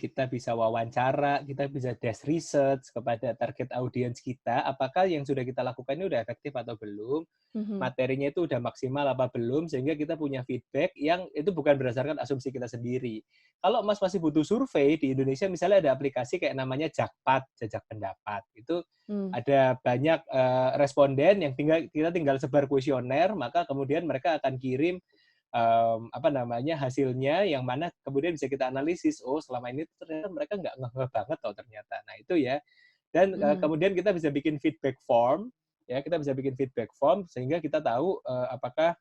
kita bisa wawancara, kita bisa desk research kepada target audiens kita, apakah yang sudah kita lakukan ini udah efektif atau belum, materinya itu udah maksimal apa belum, sehingga kita punya feedback yang itu bukan berdasarkan asumsi kita sendiri. Kalau Mas masih butuh survei, di Indonesia misalnya ada aplikasi kayak namanya Jakpat, Jajak Pendapat. Itu ada banyak responden yang kita tinggal sebar kuesioner, maka kemudian mereka akan kirim hasilnya yang mana kemudian bisa kita analisis, oh selama ini ternyata mereka nggak ngeh banget loh ternyata. Nah itu ya. Dan kemudian kita bisa bikin feedback form, ya kita bisa bikin feedback form sehingga kita tahu apakah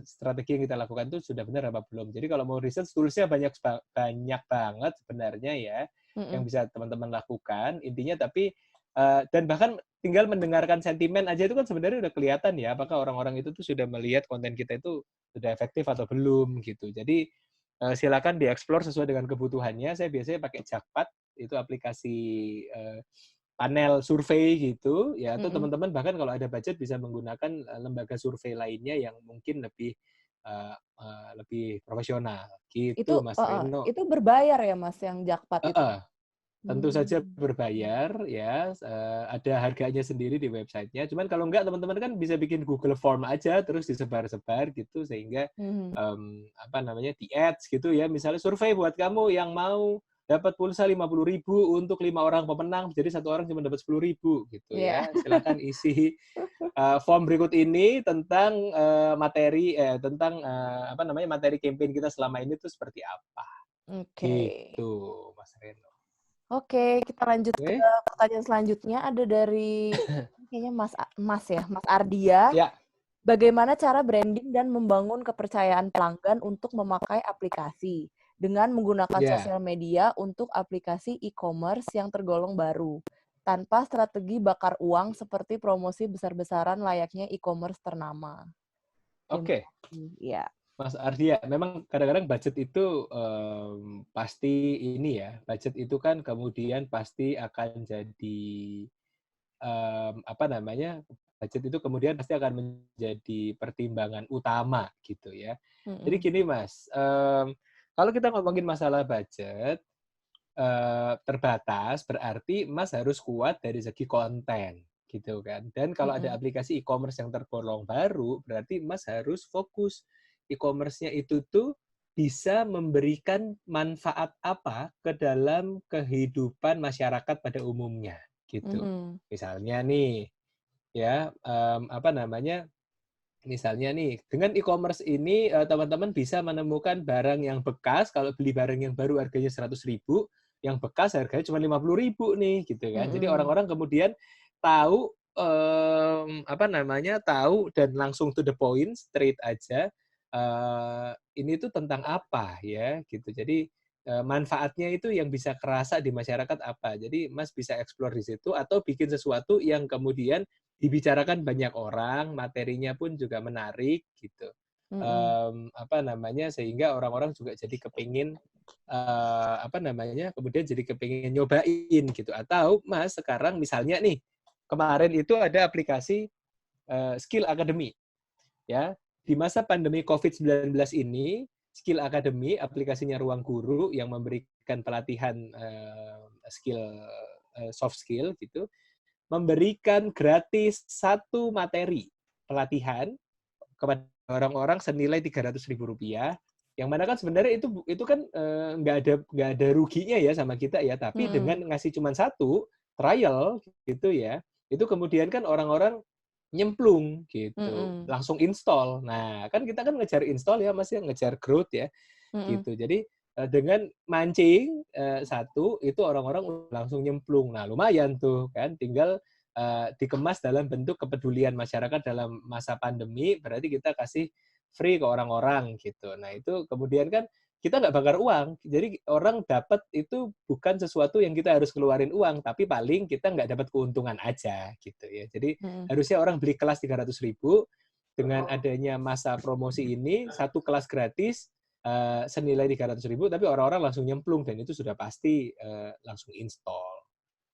strategi yang kita lakukan itu sudah benar apa belum. Jadi kalau mau research toolsnya banyak banget sebenarnya ya yang bisa teman-teman lakukan. Intinya tapi dan bahkan tinggal mendengarkan sentimen aja itu kan sebenarnya udah kelihatan ya apakah orang-orang itu tuh sudah melihat konten kita itu sudah efektif atau belum gitu. Jadi silakan dieksplor sesuai dengan kebutuhannya. Saya biasanya pakai Jakpat, itu aplikasi panel survei gitu ya, atau teman-teman bahkan kalau ada budget bisa menggunakan lembaga survei lainnya yang mungkin lebih profesional gitu. Mas Reno. Itu berbayar ya Mas yang Jakpat itu? Tentu saja berbayar ya, ada harganya sendiri di websitenya. Cuman kalau enggak teman-teman kan bisa bikin Google Form aja terus disebar-sebar gitu sehingga di ads gitu ya. Misalnya survei buat kamu yang mau dapat pulsa 50.000 untuk 5 orang pemenang, jadi satu orang cuma dapat 10.000 gitu Iya. ya. Silakan isi form berikut ini tentang materi materi campaign kita selama ini tuh seperti apa. Oke. Gitu, Mas Reno. Oke, kita lanjut ke Oke. pertanyaan selanjutnya. Ada dari kayaknya Mas Ardia. Ya. Bagaimana cara branding dan membangun kepercayaan pelanggan untuk memakai aplikasi dengan menggunakan sosial media untuk aplikasi e-commerce yang tergolong baru, tanpa strategi bakar uang seperti promosi besar-besaran layaknya e-commerce ternama? Oke. Ya. Mas Ardia, memang kadang-kadang budget itu pasti ini ya, budget itu kan kemudian pasti akan jadi budget itu kemudian pasti akan menjadi pertimbangan utama gitu ya. Jadi gini Mas, kalau kita ngomongin masalah budget terbatas, berarti Mas harus kuat dari segi konten gitu kan. Dan kalau ada aplikasi e-commerce yang tergolong baru, berarti Mas harus fokus e-commerce-nya itu tuh bisa memberikan manfaat apa ke dalam kehidupan masyarakat pada umumnya gitu. Misalnya nih ya misalnya nih dengan e-commerce ini teman-teman bisa menemukan barang yang bekas, kalau beli barang yang baru harganya 100.000, yang bekas harganya cuma 50.000 nih gitu kan. Jadi orang-orang kemudian tahu tahu dan langsung to the point, straight aja ini tuh tentang apa ya gitu. Jadi manfaatnya itu yang bisa kerasa di masyarakat apa. Jadi Mas bisa explore di situ atau bikin sesuatu yang kemudian dibicarakan banyak orang, materinya pun juga menarik gitu. Sehingga orang-orang juga jadi kepingin kemudian jadi kepingin nyobain gitu. Atau Mas sekarang misalnya nih kemarin itu ada aplikasi Skill Academy ya. Di masa pandemi COVID-19 ini, Skill Academy, aplikasinya Ruang Guru yang memberikan pelatihan soft skill gitu, memberikan gratis satu materi pelatihan kepada orang-orang senilai Rp300.000, yang mana kan sebenarnya itu kan nggak ada ruginya ya sama kita ya, tapi dengan ngasih cuma satu trial gitu ya, itu kemudian kan orang-orang nyemplung gitu, langsung install. Nah, kan kita kan ngejar install ya Mas ya, ngejar growth ya, gitu. Jadi dengan mancing satu, itu orang-orang langsung nyemplung. Nah, lumayan tuh kan, tinggal dikemas dalam bentuk kepedulian masyarakat dalam masa pandemi, berarti kita kasih free ke orang-orang gitu. Nah, itu kemudian kan kita nggak bakar uang. Jadi orang dapat itu bukan sesuatu yang kita harus keluarin uang, tapi paling kita nggak dapat keuntungan aja gitu ya. Jadi harusnya orang beli kelas 300.000 dengan adanya masa promosi ini, satu kelas gratis senilai 300.000, tapi orang-orang langsung nyemplung dan itu sudah pasti langsung install.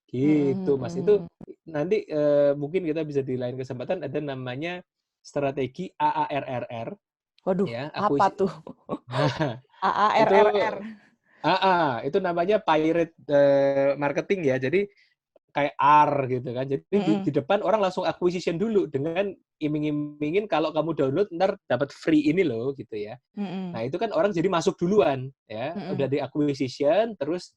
Gitu Mas. Itu nanti mungkin kita bisa di lain kesempatan ada namanya strategi AARRR. Waduh, ya, apa tuh? AARRR. Itu namanya pirate marketing ya. Jadi kayak R gitu kan. Jadi di depan orang langsung acquisition dulu dengan iming-imingin kalau kamu download ntar dapat free ini loh gitu ya. Nah, itu kan orang jadi masuk duluan ya. Udah di acquisition terus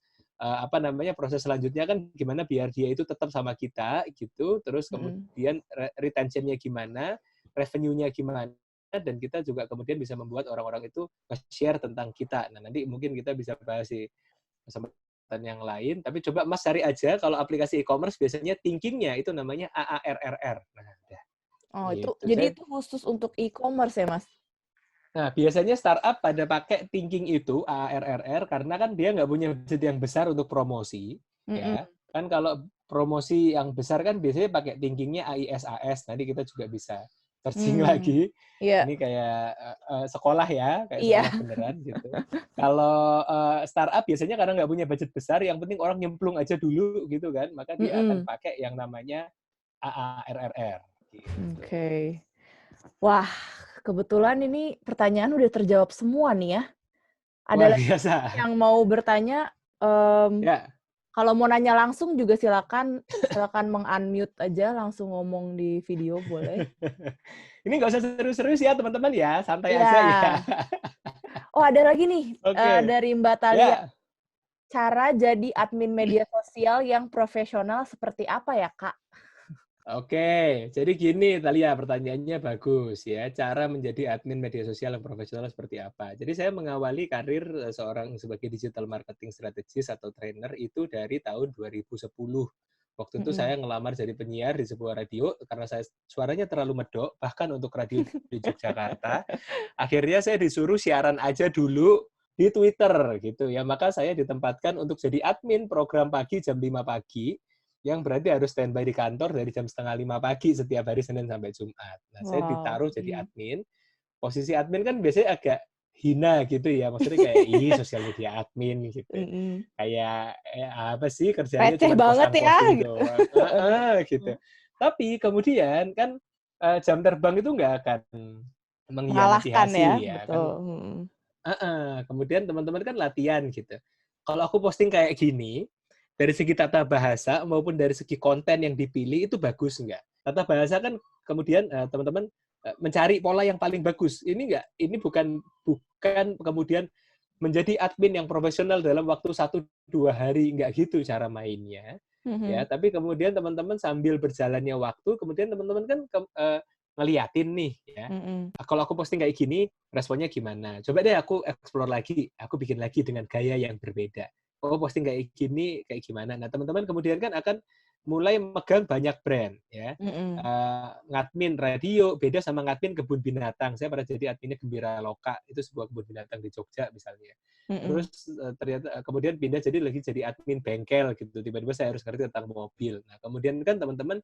proses selanjutnya kan gimana biar dia itu tetap sama kita gitu. Terus kemudian retention-nya gimana, revenue-nya gimana, dan kita juga kemudian bisa membuat orang-orang itu share tentang kita. Nah, nanti mungkin kita bisa bahas di kesempatan yang lain, tapi coba Mas cari aja kalau aplikasi e-commerce biasanya thinkingnya itu namanya AARRR. Nah, udah. Oh, gitu. Jadi itu khusus untuk e-commerce ya, Mas? Nah, biasanya startup pada pakai thinking itu AARRR karena kan dia nggak punya budget yang besar untuk promosi, ya. Kan kalau promosi yang besar kan biasanya pakai thinkingnya AISAS. Nanti kita juga bisa searching lagi. Yeah. Ini kayak sekolah ya, kayak sekolah beneran gitu. Kalau startup biasanya karena nggak punya budget besar, yang penting orang nyemplung aja dulu gitu kan, maka dia akan pakai yang namanya AARRR. Gitu. Oke. Wah, kebetulan ini pertanyaan udah terjawab semua nih ya. Ada lagi yang mau bertanya? Ya. Kalau mau nanya langsung juga silakan meng-unmute aja, langsung ngomong di video boleh. Ini nggak usah serius-serius ya teman-teman ya, santai Iya. aja ya. Oh, ada lagi nih Oke, dari Mbak Thalia. ya. Cara jadi admin media sosial yang profesional seperti apa ya, Kak? Oke, jadi gini Thalia, pertanyaannya bagus ya. Cara menjadi admin media sosial yang profesional seperti apa? Jadi saya mengawali karir seorang sebagai digital marketing strategist atau trainer itu dari tahun 2010. Waktu itu saya ngelamar jadi penyiar di sebuah radio karena saya suaranya terlalu medok, bahkan untuk radio di Yogyakarta. Akhirnya saya disuruh siaran aja dulu di Twitter gitu ya. Maka saya ditempatkan untuk jadi admin program pagi jam 5 pagi yang berarti harus standby di kantor dari jam 4:30 pagi setiap hari Senin sampai Jumat. Nah, saya Wow. ditaruh jadi admin. Posisi admin kan biasanya agak hina gitu ya, maksudnya kayak sosial media admin gitu. Kayak apa sih kerjanya Receh cuma banget ya, posting gitu. doang. Gitu. Tapi kemudian kan jam terbang itu nggak akan mengkhianati Mengalahkan hasil ya, ya kan. betul. Kemudian teman-teman kan latihan gitu. Kalau aku posting kayak gini, dari segi tata bahasa maupun dari segi konten yang dipilih itu bagus nggak? Tata bahasa kan kemudian teman-teman mencari pola yang paling bagus. Ini bukan kemudian menjadi admin yang profesional dalam waktu 1-2 hari, nggak gitu cara mainnya. Ya, tapi kemudian teman-teman sambil berjalannya waktu, kemudian teman-teman kan ngeliatin nih ya. Kalau aku posting kayak gini, responnya gimana? Coba deh aku explore lagi, aku bikin lagi dengan gaya yang berbeda. Oh, posting kayak gini, kayak gimana? Nah, teman-teman kemudian kan akan mulai megang banyak brand, ya. Ngadmin radio beda sama ngadmin kebun binatang. Saya pernah jadi adminnya Gembira Loka, itu sebuah kebun binatang di Jogja misalnya. Terus ternyata kemudian pindah jadi admin bengkel gitu. Tiba-tiba saya harus ngerti tentang mobil. Nah, kemudian kan teman-teman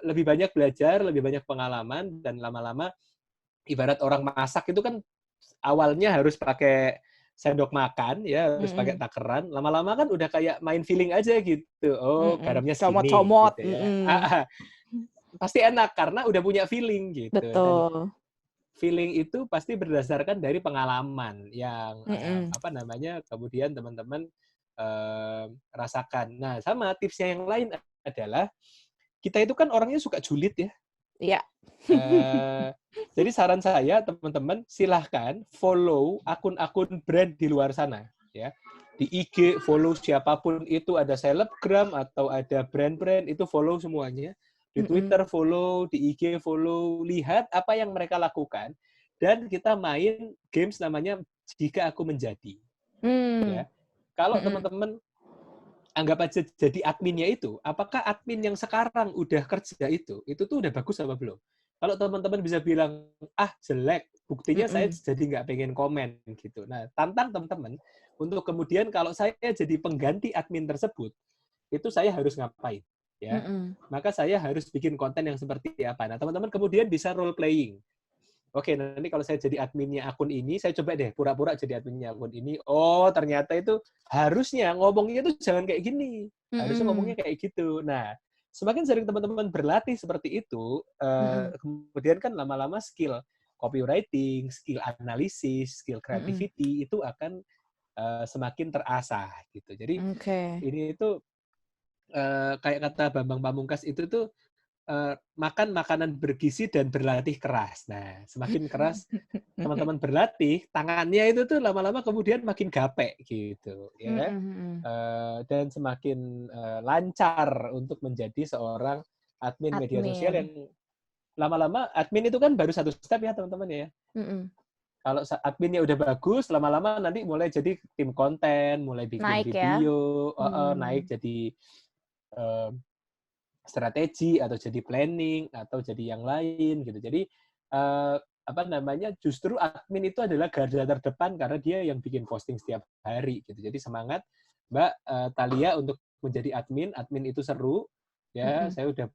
lebih banyak belajar, lebih banyak pengalaman, dan lama-lama ibarat orang masak itu kan awalnya harus pakai sendok makan, ya harus pakai takaran. Lama-lama kan udah kayak main feeling aja gitu. Oh, garamnya segini Comot-comot. gitu ya. Pasti enak karena udah punya feeling gitu. Dan Betul. feeling itu pasti berdasarkan dari pengalaman yang kemudian teman-teman rasakan. Nah, sama tipsnya yang lain adalah kita itu kan orangnya suka julid ya. Iya. Jadi saran saya teman-teman silahkan follow akun-akun brand di luar sana ya. Di IG follow siapapun itu, ada selebgram atau ada brand-brand itu follow semuanya. Di Twitter follow, di IG follow, lihat apa yang mereka lakukan dan kita main games namanya Jika Aku Menjadi. Ya. Kalau teman-teman anggap aja jadi adminnya itu, apakah admin yang sekarang udah kerja itu tuh udah bagus apa belum? Kalau teman-teman bisa bilang, jelek, buktinya saya jadi nggak pengen komen gitu. Nah, tantang teman-teman untuk kemudian kalau saya jadi pengganti admin tersebut, itu saya harus ngapain? Ya, maka saya harus bikin konten yang seperti apa. Nah, teman-teman kemudian bisa role playing. Oke, nanti kalau saya jadi adminnya akun ini, saya coba deh pura-pura jadi adminnya akun ini. Oh, ternyata itu harusnya ngomongnya itu jangan kayak gini. Harusnya ngomongnya kayak gitu. Nah, semakin sering teman-teman berlatih seperti itu, kemudian kan lama-lama skill copywriting, skill analisis, skill creativity itu akan semakin terasah gitu. Jadi ini itu kayak kata Bambang Pamungkas itu tuh makan makanan bergizi dan berlatih keras. Nah, semakin keras teman-teman berlatih, tangannya itu tuh lama-lama kemudian makin gapek gitu, ya. Dan semakin lancar untuk menjadi seorang admin media sosial yang lama-lama admin itu kan baru satu step ya teman-teman ya. Kalau adminnya udah bagus, lama-lama nanti mulai jadi tim konten, mulai bikin Naik video, naik jadi strategi atau jadi planning atau jadi yang lain gitu. Jadi justru admin itu adalah garda terdepan karena dia yang bikin posting setiap hari gitu. Jadi semangat Mbak Thalia untuk menjadi admin. Admin itu seru ya. Saya udah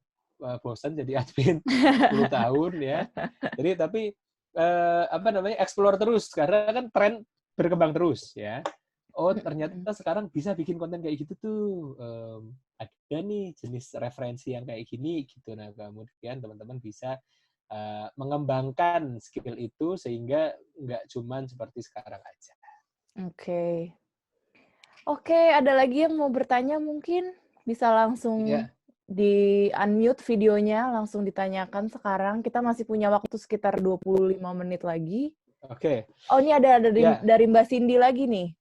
bosan jadi admin 10 tahun ya. Jadi tapi explore terus karena kan tren berkembang terus ya. Oh, ternyata sekarang bisa bikin konten kayak gitu tuh. Ada nih jenis referensi yang kayak gini gitu. Nah, kemudian teman-teman bisa mengembangkan skill itu sehingga nggak cuman seperti sekarang aja. Oke. Oke, ada lagi yang mau bertanya mungkin? Bisa langsung Ya, di-unmute videonya, langsung ditanyakan sekarang. Kita masih punya waktu sekitar 25 menit lagi. oke. Oh, ini ada Ya. dari Mbak Cindy lagi nih.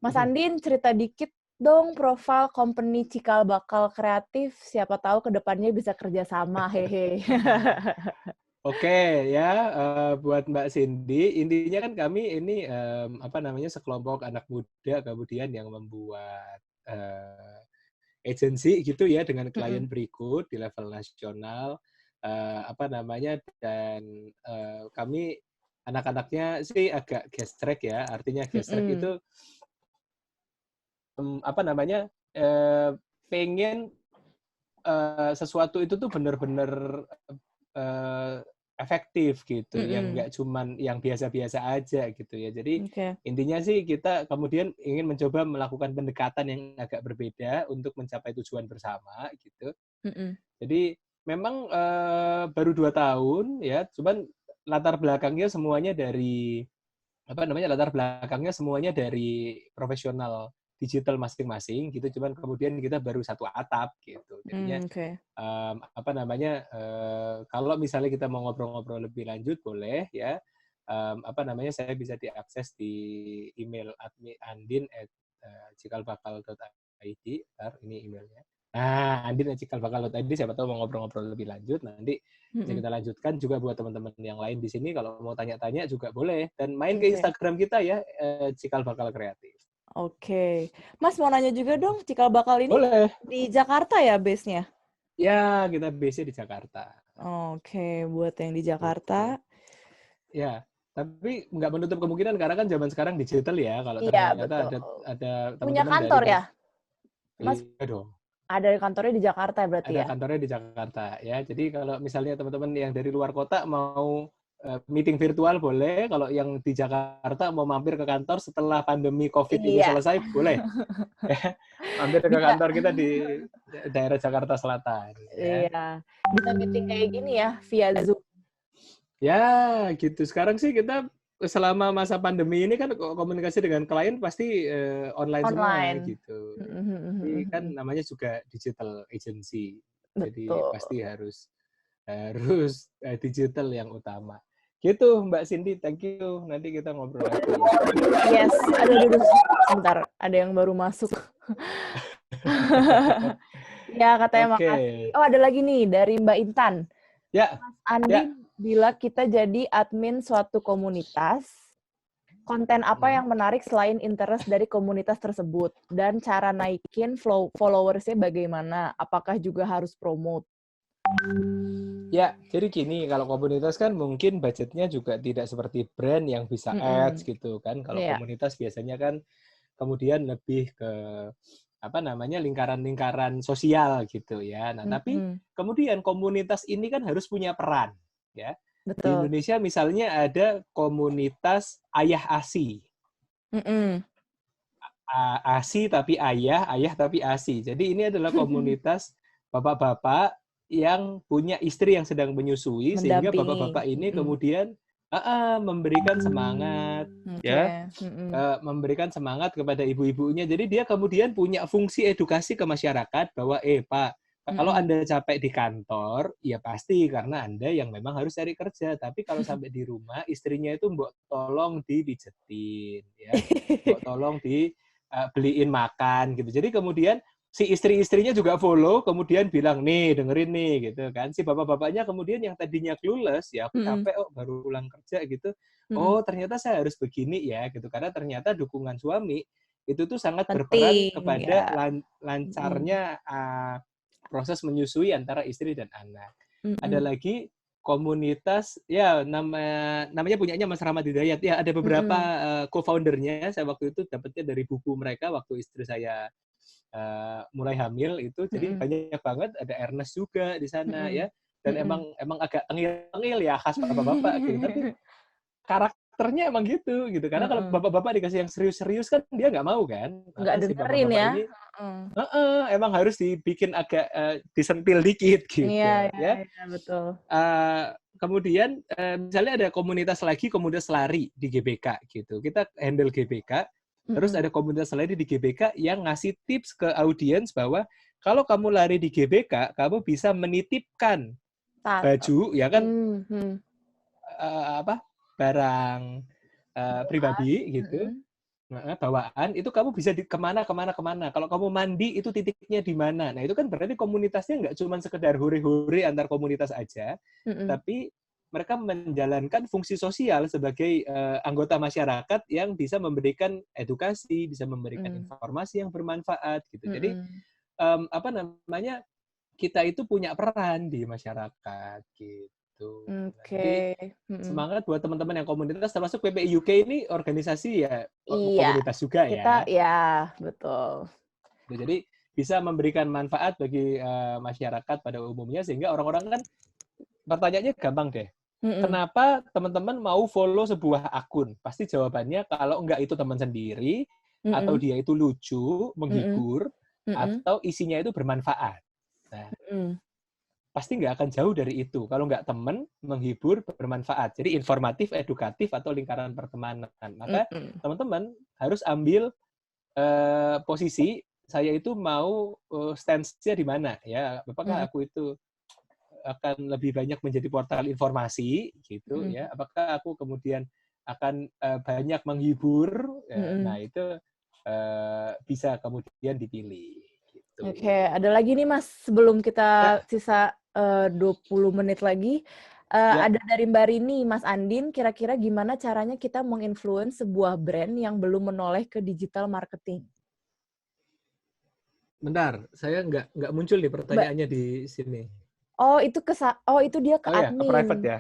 Mas Andin, cerita dikit dong profil company Cikal Bakal Kreatif. Siapa tahu ke depannya bisa kerjasama, hehe. Oke ya, buat Mbak Cindy, intinya kan kami ini apa namanya sekelompok anak muda kemudian yang membuat agensi gitu ya dengan klien Mm-mm. berikut di level nasional, apa namanya dan kami anak-anaknya sih agak gestrek ya, artinya gestrek Mm-mm. itu apa namanya pengen sesuatu itu tuh benar-benar efektif gitu, yang Mm-mm. nggak cuman yang biasa-biasa aja gitu ya. Jadi Oke. intinya sih kita kemudian ingin mencoba melakukan pendekatan yang agak berbeda untuk mencapai tujuan bersama gitu. Mm-mm. Jadi memang baru 2 tahun ya, cuman latar belakangnya semuanya dari apa namanya latar belakangnya semuanya dari profesional digital masing-masing gitu, cuman kemudian kita baru satu atap gitu. Jadinya Oke. apa namanya kalau misalnya kita mau ngobrol-ngobrol lebih lanjut boleh ya. Apa namanya saya bisa diakses di email andin@cikalbakal.id. Ini emailnya. Nah, andin@cikalbakal.id, siapa tahu mau ngobrol-ngobrol lebih lanjut nanti bisa Mm-mm. kita lanjutkan juga buat teman-teman yang lain di sini kalau mau tanya-tanya juga boleh dan main ke Oke. Instagram kita ya Cikal Bakal Kreatif. Oke. Mas mau nanya juga dong, Cikal Bakal ini Boleh. di Jakarta ya base-nya? Ya, kita base-nya di Jakarta. Oke, buat yang di Gitu. Jakarta. Ya, tapi nggak menutup kemungkinan karena kan zaman sekarang digital ya. Kalau Iya, ternyata betul. ada Punya teman-teman dari kantor ya? Mas iya dong, ada kantornya di Jakarta berarti ada ya? kantornya di Jakarta ya. Jadi kalau misalnya teman-teman yang dari luar kota mau meeting virtual boleh. Kalau yang di Jakarta mau mampir ke kantor setelah pandemi COVID ini Iya. selesai boleh. Mampir ke Bisa. kantor kita di daerah Jakarta Selatan ya. Iya. Bisa meeting kayak gini ya via Zoom. Ya, gitu. Sekarang sih kita selama masa pandemi ini kan komunikasi dengan klien pasti online semua Online. gitu. Jadi kan namanya juga digital agency. Jadi Betul. pasti harus harus digital yang utama. Gitu Mbak Cindy, thank you. Nanti kita ngobrol lagi. Yes. Aduh. Sebentar, ada yang baru masuk. Ya, katanya Oke. makasih. Oh, ada lagi nih dari Mbak Intan. Ya, Mas Andi bila kita jadi admin suatu komunitas, konten apa yang menarik selain interest dari komunitas tersebut? Dan cara naikin followersnya bagaimana? Apakah juga harus promote? ya, jadi gini, kalau komunitas kan mungkin budgetnya juga tidak seperti brand yang bisa ads gitu kan. Kalau Iya. komunitas biasanya kan kemudian lebih ke apa namanya lingkaran-lingkaran sosial gitu ya. Nah, tapi kemudian komunitas ini kan harus punya peran ya. Di Betul. Indonesia misalnya ada komunitas ayah ASI. ASI tapi ayah, ayah tapi ASI. Jadi ini adalah komunitas bapak-bapak yang punya istri yang sedang menyusui, sehingga bapak-bapak ini kemudian memberikan semangat, ya, memberikan semangat kepada ibu-ibunya. Jadi dia kemudian punya fungsi edukasi ke masyarakat bahwa, Pak, kalau Anda capek di kantor, ya pasti karena Anda yang memang harus cari kerja. Tapi kalau sampai di rumah, istrinya itu mbok tolong dipijetin, ya, mbok tolong beliin makan gitu. Jadi kemudian si istri-istrinya juga follow, kemudian bilang, nih dengerin nih gitu kan. Si bapak-bapaknya kemudian yang tadinya clueless, ya aku capek baru pulang kerja gitu. Oh ternyata saya harus begini ya gitu. Karena ternyata dukungan suami itu tuh sangat berperan kepada lancarnya proses menyusui antara istri dan anak. Ada lagi komunitas ya namanya punyanya Mas Rahmat Hidayat ya, ada beberapa co-foundernya. Saya waktu itu dapatnya dari buku mereka waktu istri saya mulai hamil itu. Jadi banyak banget, ada Ernest juga di sana ya, dan emang agak tengil-tengil ya khas bapak-bapak gitu, tapi karakternya emang gitu karena kalau bapak-bapak dikasih yang serius-serius kan dia nggak mau kan. Nggak Maka si dengerin bapak-bapak ya. ini emang harus dibikin agak disentil dikit gitu ya. Betul. Kemudian misalnya ada komunitas lari di GBK gitu. Kita handle GBK, Terus ada komunitas lari di GBK yang ngasih tips ke audiens bahwa kalau kamu lari di GBK, kamu bisa menitipkan baju, ya kan, barang pribadi gitu, bawaan, itu kamu bisa kemana. Kalau kamu mandi, itu titiknya di mana. Nah, itu kan berarti komunitasnya nggak cuma sekedar hore-hore antar komunitas aja, tapi mereka menjalankan fungsi sosial sebagai anggota masyarakat yang bisa memberikan edukasi, bisa memberikan informasi yang bermanfaat gitu. Jadi kita itu punya peran di masyarakat gitu. Oke. Semangat buat teman-teman yang komunitas, termasuk PPI UK ini organisasi ya komunitas juga kita, ya. Ya, betul. Jadi bisa memberikan manfaat bagi masyarakat pada umumnya, sehingga orang-orang kan pertanyaannya gampang deh. Kenapa teman-teman mau follow sebuah akun? Pasti jawabannya kalau enggak itu teman sendiri, atau dia itu lucu, menghibur, atau isinya itu bermanfaat. Nah, pasti nggak akan jauh dari itu. Kalau nggak teman, menghibur, bermanfaat. Jadi informatif, edukatif, atau lingkaran pertemanan. Maka teman-teman harus ambil posisi, saya itu mau stance-nya di mana. Ya, apakah aku itu akan lebih banyak menjadi portal informasi, gitu ya? Apakah aku kemudian akan banyak menghibur? Ya, nah, itu bisa kemudian dipilih. Gitu. Oke, ada lagi nih Mas, sebelum kita sisa 20 menit lagi. Ada dari Mbak Rini, Mas Andin, kira-kira gimana caranya kita menginfluence sebuah brand yang belum menoleh ke digital marketing? Bentar, saya nggak muncul nih pertanyaannya di sini. Oh, itu dia ke admin. Ke private ya?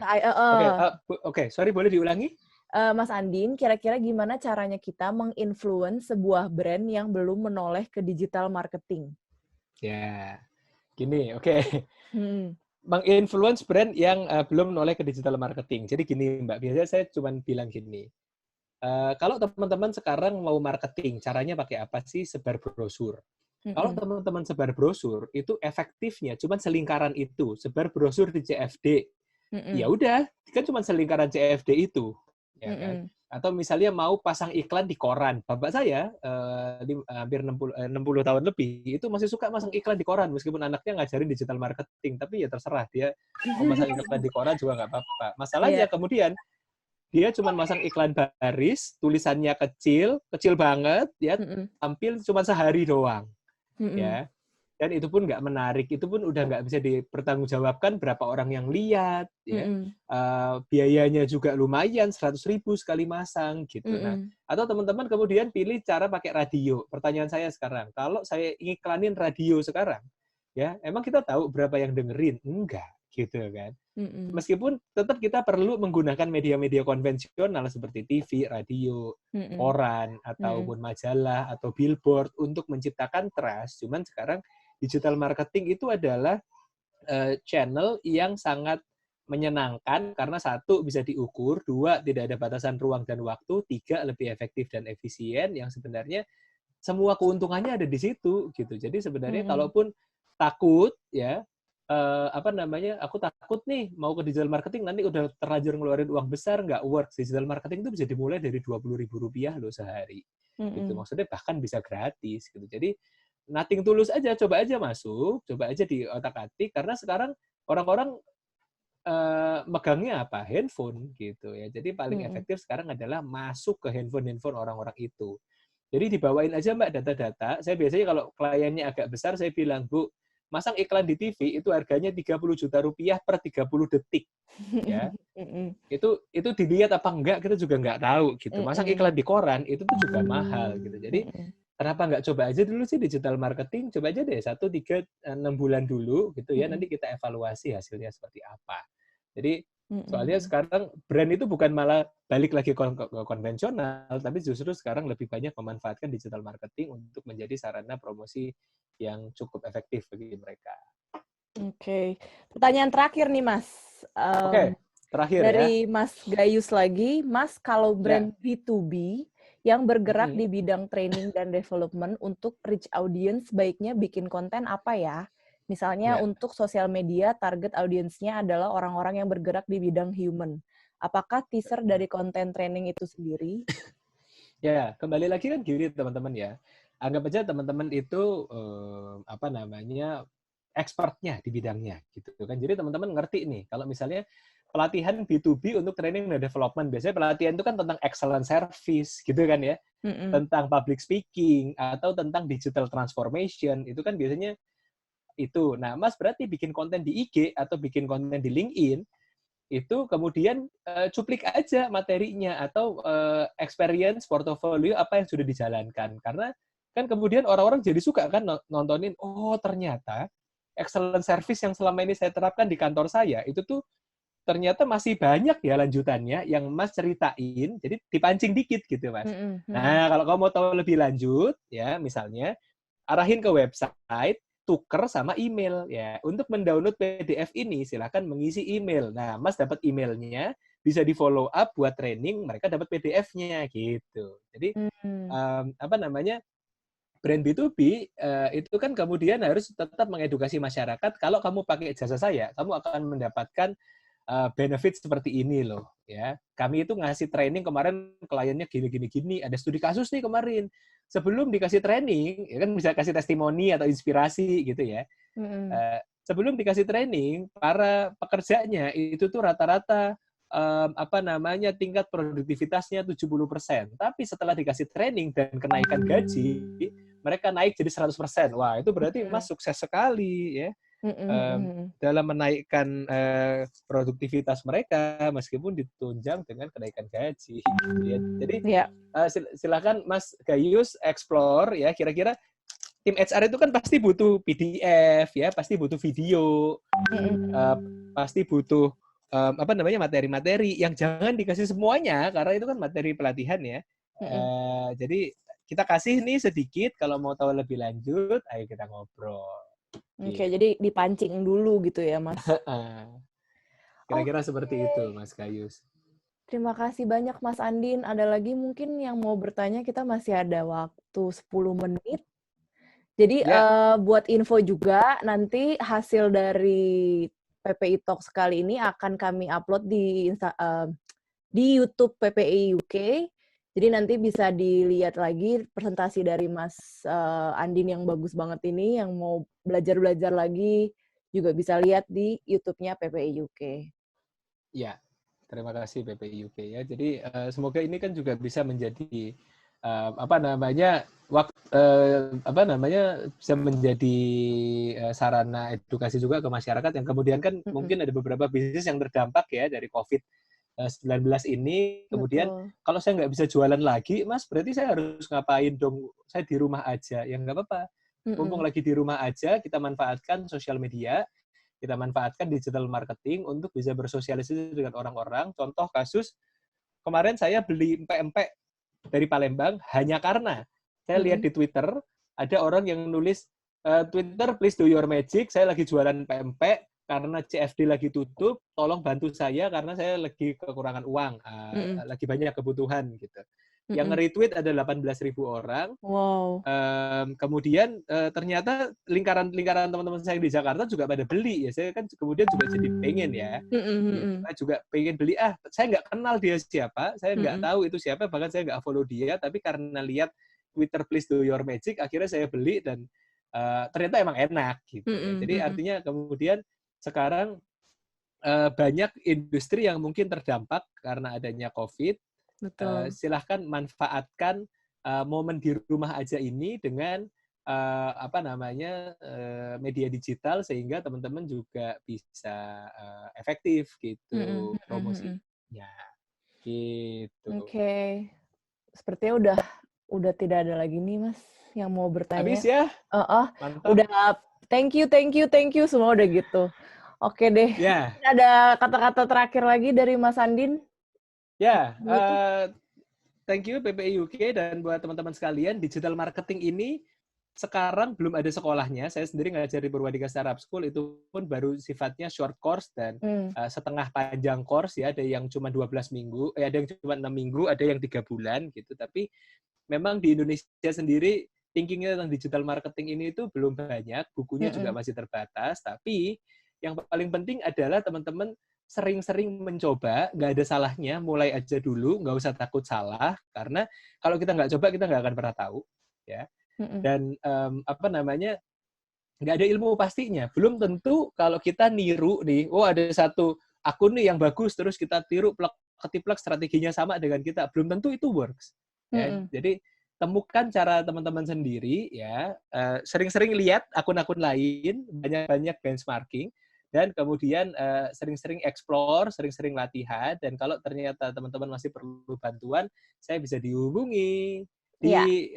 Oke, sorry, boleh diulangi? Mas Andin, kira-kira gimana caranya kita menginfluence sebuah brand yang belum menoleh ke digital marketing? Ya, gini, oke. Menginfluence brand yang belum menoleh ke digital marketing. Jadi gini, Mbak, biasanya saya cuma bilang gini. Kalau teman-teman sekarang mau marketing, caranya pakai apa sih? Sebar brosur. Kalau teman-teman sebar brosur, itu efektifnya cuma selingkaran itu. Sebar brosur di CFD. Ya udah, kan cuma selingkaran CFD itu. Ya kan? Atau misalnya mau pasang iklan di koran. Bapak saya hampir 60 tahun lebih itu masih suka masang iklan di koran meskipun anaknya ngajarin digital marketing, tapi ya terserah dia mau masang iklan di koran juga nggak apa-apa. Masalahnya kemudian dia cuma masang iklan baris, tulisannya kecil banget ya, tampil cuma sehari doang. Ya. Dan itu pun nggak menarik, itu pun udah nggak bisa dipertanggungjawabkan berapa orang yang lihat, ya. Biayanya juga lumayan, 100.000 sekali masang, gitu. Nah, atau teman-teman kemudian pilih cara pakai radio. Pertanyaan saya sekarang, kalau saya iklanin radio sekarang, ya, emang kita tahu berapa yang dengerin? Enggak, gitu kan. Meskipun tetap kita perlu menggunakan media-media konvensional seperti TV, radio, koran, ataupun majalah, atau billboard untuk menciptakan trust. Cuman sekarang digital marketing itu adalah channel yang sangat menyenangkan karena satu, bisa diukur, dua, tidak ada batasan ruang dan waktu, tiga, lebih efektif dan efisien, yang sebenarnya semua keuntungannya ada di situ, gitu. Jadi sebenarnya kalaupun takut, ya, aku takut nih mau ke digital marketing, nanti udah terlanjur ngeluarin uang besar, nggak works. Digital marketing itu bisa dimulai dari Rp20.000 loh sehari. Gitu. Maksudnya bahkan bisa gratis, gitu. Jadi nothing tulus aja, coba aja masuk, coba aja di otak-atik, karena sekarang orang-orang megangnya apa? Handphone, gitu ya. Jadi paling efektif sekarang adalah masuk ke handphone orang-orang itu. Jadi dibawain aja Mbak data-data. Saya biasanya kalau kliennya agak besar, saya bilang, Bu, masang iklan di TV itu harganya Rp30 juta per 30 detik. Ya. Itu dilihat apa enggak, kita juga nggak tahu, gitu. Masang iklan di koran, itu tuh juga mahal, gitu. Jadi kenapa nggak coba aja dulu sih digital marketing? Coba aja deh 1, 3, 6 bulan dulu gitu ya. Nanti kita evaluasi hasilnya seperti apa. Jadi soalnya sekarang brand itu bukan malah balik lagi ke konvensional, tapi justru sekarang lebih banyak memanfaatkan digital marketing untuk menjadi sarana promosi yang cukup efektif bagi mereka. Oke. Pertanyaan terakhir nih Mas. Terakhir dari Mas Gayus lagi. Mas, kalau brand B2B yang bergerak di bidang training dan development untuk reach audience, baiknya bikin konten apa ya? Misalnya untuk sosial media, target audiensnya adalah orang-orang yang bergerak di bidang human. Apakah teaser dari konten training itu sendiri? Ya, kembali lagi kan gini teman-teman ya. Anggap aja teman-teman itu expertnya di bidangnya gitu kan. Jadi teman-teman ngerti nih kalau misalnya pelatihan B2B untuk training dan development, biasanya pelatihan itu kan tentang excellent service gitu kan ya, tentang public speaking atau tentang digital transformation, itu kan biasanya itu. Nah, Mas berarti bikin konten di IG atau bikin konten di LinkedIn itu kemudian cuplik aja materinya atau experience portofolio apa yang sudah dijalankan, karena kan kemudian orang-orang jadi suka kan nontonin, oh ternyata excellent service yang selama ini saya terapkan di kantor saya itu tuh ternyata masih banyak ya lanjutannya yang Mas ceritain, jadi dipancing dikit gitu Mas. Nah kalau kamu mau tahu lebih lanjut ya misalnya arahin ke website, tuker sama email ya. Untuk mendownload PDF ini silakan mengisi email. Nah, Mas dapat emailnya, bisa di follow up buat training, mereka dapat PDF-nya gitu. Jadi brand B2B itu kan kemudian harus tetap mengedukasi masyarakat. Kalau kamu pakai jasa saya, kamu akan mendapatkan benefit seperti ini loh ya. Kami itu ngasih training kemarin kliennya gini, ada studi kasus nih kemarin. Sebelum dikasih training, ya kan bisa kasih testimoni atau inspirasi gitu ya. Sebelum dikasih training, para pekerjanya itu tuh rata-rata tingkat produktivitasnya 70%. Tapi setelah dikasih training dan kenaikan gaji, mereka naik jadi 100%. Wah, itu berarti Mas sukses sekali ya. Dalam menaikkan produktivitas mereka meskipun ditunjang dengan kenaikan gaji. Ya. Jadi silakan Mas Gayus explore ya, kira-kira tim HR itu kan pasti butuh PDF ya, pasti butuh video, pasti butuh materi-materi yang jangan dikasih semuanya karena itu kan materi pelatihan ya. Jadi kita kasih nih sedikit, kalau mau tahu lebih lanjut, ayo kita ngobrol. Oke, jadi dipancing dulu gitu ya, Mas. Kira-kira seperti itu, Mas Gayus. Terima kasih banyak, Mas Andin. Ada lagi mungkin yang mau bertanya, kita masih ada waktu 10 menit. Jadi buat info juga, nanti hasil dari PPI Talks kali ini akan kami upload di YouTube PPI UK. Jadi nanti bisa dilihat lagi presentasi dari Mas Andin yang bagus banget ini, yang mau belajar-belajar lagi juga bisa lihat di YouTube-nya PPI UK. Ya, terima kasih PPI UK ya. Jadi semoga ini kan juga bisa menjadi bisa menjadi sarana edukasi juga ke masyarakat yang kemudian kan mungkin ada beberapa bisnis yang terdampak ya dari COVID-19 ini. Kemudian kalau saya nggak bisa jualan lagi, Mas, berarti saya harus ngapain dong? Saya di rumah aja. Ya nggak apa-apa. Mumpung lagi di rumah aja, kita manfaatkan sosial media, kita manfaatkan digital marketing untuk bisa bersosialisasi dengan orang-orang. Contoh kasus, kemarin saya beli empek-empek dari Palembang hanya karena saya lihat di Twitter, ada orang yang nulis, Twitter, please do your magic, saya lagi jualan empek, karena CFD lagi tutup, tolong bantu saya karena saya lagi kekurangan uang, lagi banyak kebutuhan gitu. Yang nge-retweet ada 18.000 orang. Wow. Kemudian ternyata lingkaran teman-teman saya di Jakarta juga pada beli ya. Saya kan kemudian juga jadi pengen ya. Saya juga pengen beli. Saya nggak kenal dia siapa, saya nggak tahu itu siapa, bahkan saya nggak follow dia. Tapi karena lihat Twitter please do your magic, akhirnya saya beli dan ternyata emang enak gitu. Jadi artinya kemudian sekarang banyak industri yang mungkin terdampak karena adanya COVID. Silahkan manfaatkan momen di rumah aja ini dengan media digital sehingga teman-teman juga bisa efektif gitu promosinya gitu. Oke. Sepertinya udah tidak ada lagi nih, Mas, yang mau bertanya. Habis ya? Mantap. Udah thank you semua udah gitu. Oke deh. Ya. Ada kata-kata terakhir lagi dari Mas Andin? Ya, thank you PPI UK dan buat teman-teman sekalian, digital marketing ini sekarang belum ada sekolahnya. Saya sendiri ngajar di Purwadika Startup School, itu pun baru sifatnya short course dan setengah panjang course ya, ada yang cuma 12 minggu, ada yang cuma 6 minggu, ada yang 3 bulan gitu. Tapi memang di Indonesia sendiri thinkingnya tentang digital marketing ini itu belum banyak, bukunya juga masih terbatas, tapi yang paling penting adalah teman-teman sering-sering mencoba, nggak ada salahnya, mulai aja dulu, nggak usah takut salah, karena kalau kita nggak coba, kita nggak akan pernah tahu, ya. Dan nggak ada ilmu pastinya. Belum tentu kalau kita niru nih, ada satu akun nih yang bagus, terus kita tiru, ketiplek strateginya sama dengan kita. Belum tentu itu works. Ya. Jadi temukan cara teman-teman sendiri, ya. Sering-sering lihat akun-akun lain, banyak-banyak benchmarking, dan kemudian sering-sering explore, sering-sring latihan, dan kalau ternyata teman-teman masih perlu bantuan, saya bisa dihubungi di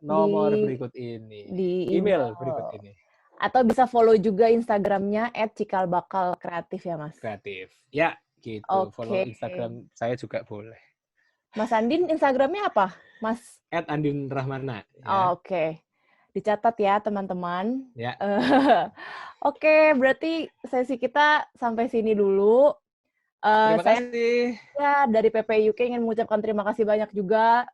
nomor berikut ini, di email berikut ini. Atau bisa follow juga Instagramnya @cikalbakalkreatif ya, Mas? Kreatif. Ya, gitu. Okay. Follow Instagram saya juga boleh. Mas Andin, Instagramnya apa, Mas? @andinrahmana. Ya. Oke. Dicatat ya, teman-teman. Ya. Oke, berarti sesi kita sampai sini dulu. Terima kasih. Ya, dari PPI UK ingin mengucapkan terima kasih banyak juga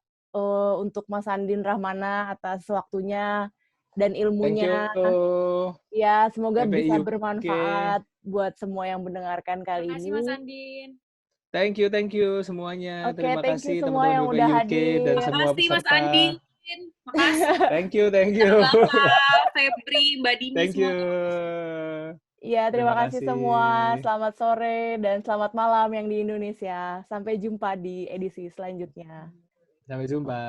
untuk Mas Andin Rahmana atas waktunya dan ilmunya. Thank you. Ya, semoga PPI bisa UK. bermanfaat buat semua yang mendengarkan kali ini. Terima kasih Mas Andin. Thank you semuanya. Oke, Terima thank you kasih semua teman-teman yang PPI udah UK hadir. dan semua Makasih Mas peserta. Andin. Makasih. Thank you. Bapak, Febri, Mbak Dini Thank semua. you. Iya, terima kasih kasih. semua. Selamat sore dan selamat malam yang di Indonesia. Sampai jumpa di edisi selanjutnya. Sampai jumpa.